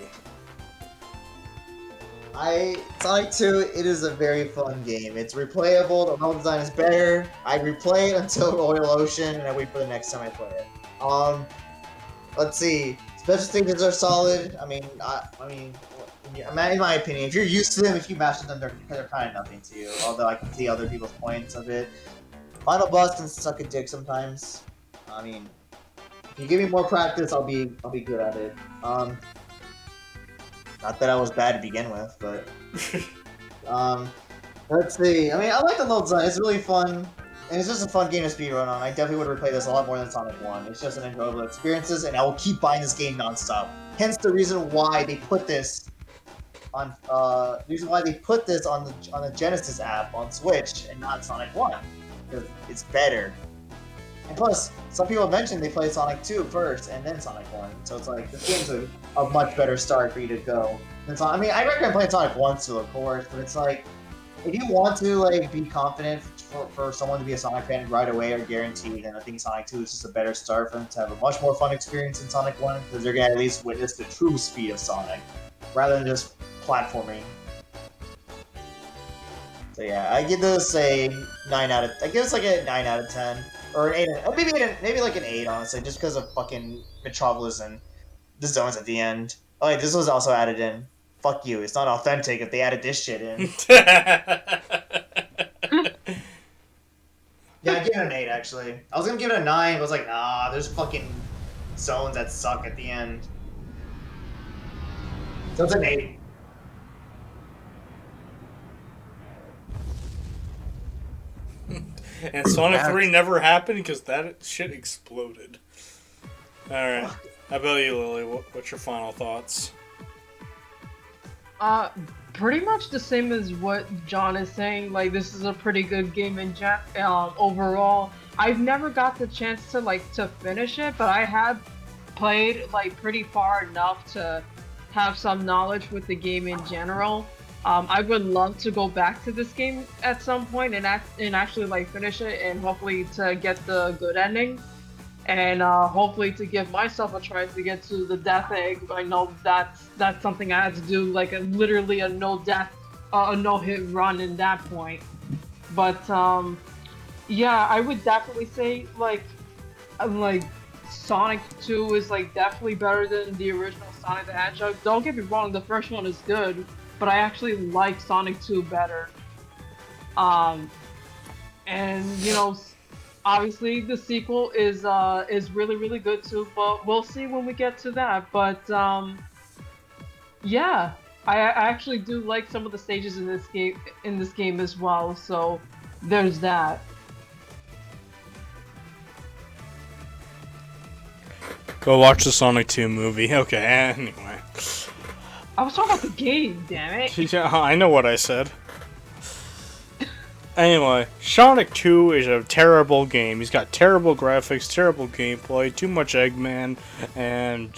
Sonic 2, it is a very fun game. It's replayable, the level design is better. I replay it until Oil Ocean, and I wait for the next time I play it. Let's see. Special stages are solid. I mean, in my opinion, if you're used to them, if you master them, they're kind of nothing to you. Although I can see other people's points of it. Final boss can suck a dick sometimes. I mean, if you give me more practice, I'll be good at it. Not that I was bad to begin with, but let's see. I mean, I like the level design. It's really fun, and it's just a fun game to speedrun on. I definitely would replay this a lot more than Sonic 1. It's just an enjoyable experience, and I will keep buying this game nonstop. Hence the reason why they put this on the Genesis app on Switch and not Sonic 1, because it's better. And plus, some people mentioned they played Sonic 2 first and then Sonic 1, so it's like this game's a much better start for you to go. I mean, I recommend playing Sonic 1 too, of course, but it's like if you want to like be confident for someone to be a Sonic fan right away or guaranteed, then I think Sonic 2 is just a better start for them to have a much more fun experience than Sonic 1, because they're gonna at least witness the true speed of Sonic rather than just platforming. So yeah, I give this a 9 out of. I give this like a 9 out of 10. Or an 8, maybe like an 8, honestly, just because of fucking Metropolis and the zones at the end. Oh, wait, this was also added in. Fuck you, it's not authentic if they added this shit in. Yeah, I give it an 8, actually. I was gonna give it a 9, but I was like, nah, there's fucking zones that suck at the end. So it's an 8. And Sonic 3 never happened because that shit exploded. Alright. How about you, Lily? What's your final thoughts? Pretty much the same as what John is saying. Like, this is a pretty good game overall. I've never got the chance to finish it, but I have played like pretty far enough to have some knowledge with the game in general. I would love to go back to this game at some point and actually like finish it, and hopefully to get the good ending, and hopefully to give myself a try to get to the death egg. I know that's something I had to do, like literally a no hit run in that point. But yeah, I would definitely say like Sonic 2 is like definitely better than the original Sonic the Hedgehog. Don't get me wrong, the first one is good, but I actually like Sonic 2 better. And you know, obviously the sequel is really really good too, but we'll see when we get to that. But yeah, I actually do like some of the stages in this game as well. So there's that. Go watch the Sonic 2 movie. Okay, anyway. I was talking about the game, damn it. Yeah, I know what I said. Anyway, Sonic 2 is a terrible game. He's got terrible graphics, terrible gameplay, too much Eggman, and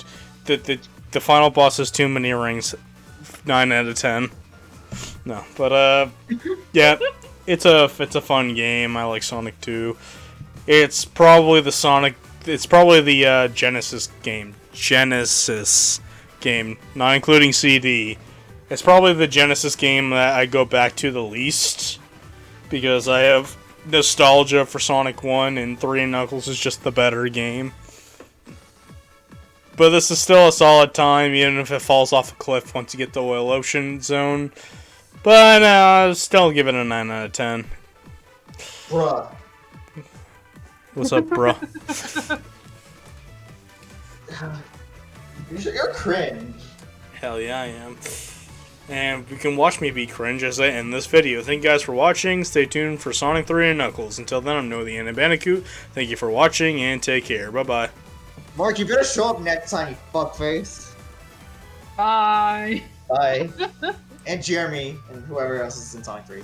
the final boss has too many rings. 9 out of 10. No, but yeah, it's a fun game. I like Sonic 2. It's probably the Genesis game, not including CD. It's probably the Genesis game that I go back to the least, because I have nostalgia for Sonic 1, and 3 and Knuckles is just the better game. But this is still a solid time, even if it falls off a cliff once you get the Oil Ocean zone. But I'll still give it a 9 out of 10. Bruh. What's up, bruh? You're cringe. Hell yeah, I am. And you can watch me be cringe as I end this video. Thank you guys for watching. Stay tuned for Sonic 3 and Knuckles. Until then, I'm Noah the Anime Bandicoot. Thank you for watching, and take care. Bye-bye. Mark, you better show up next time, you fuckface. Bye. Bye. And Jeremy, and whoever else is in Sonic 3.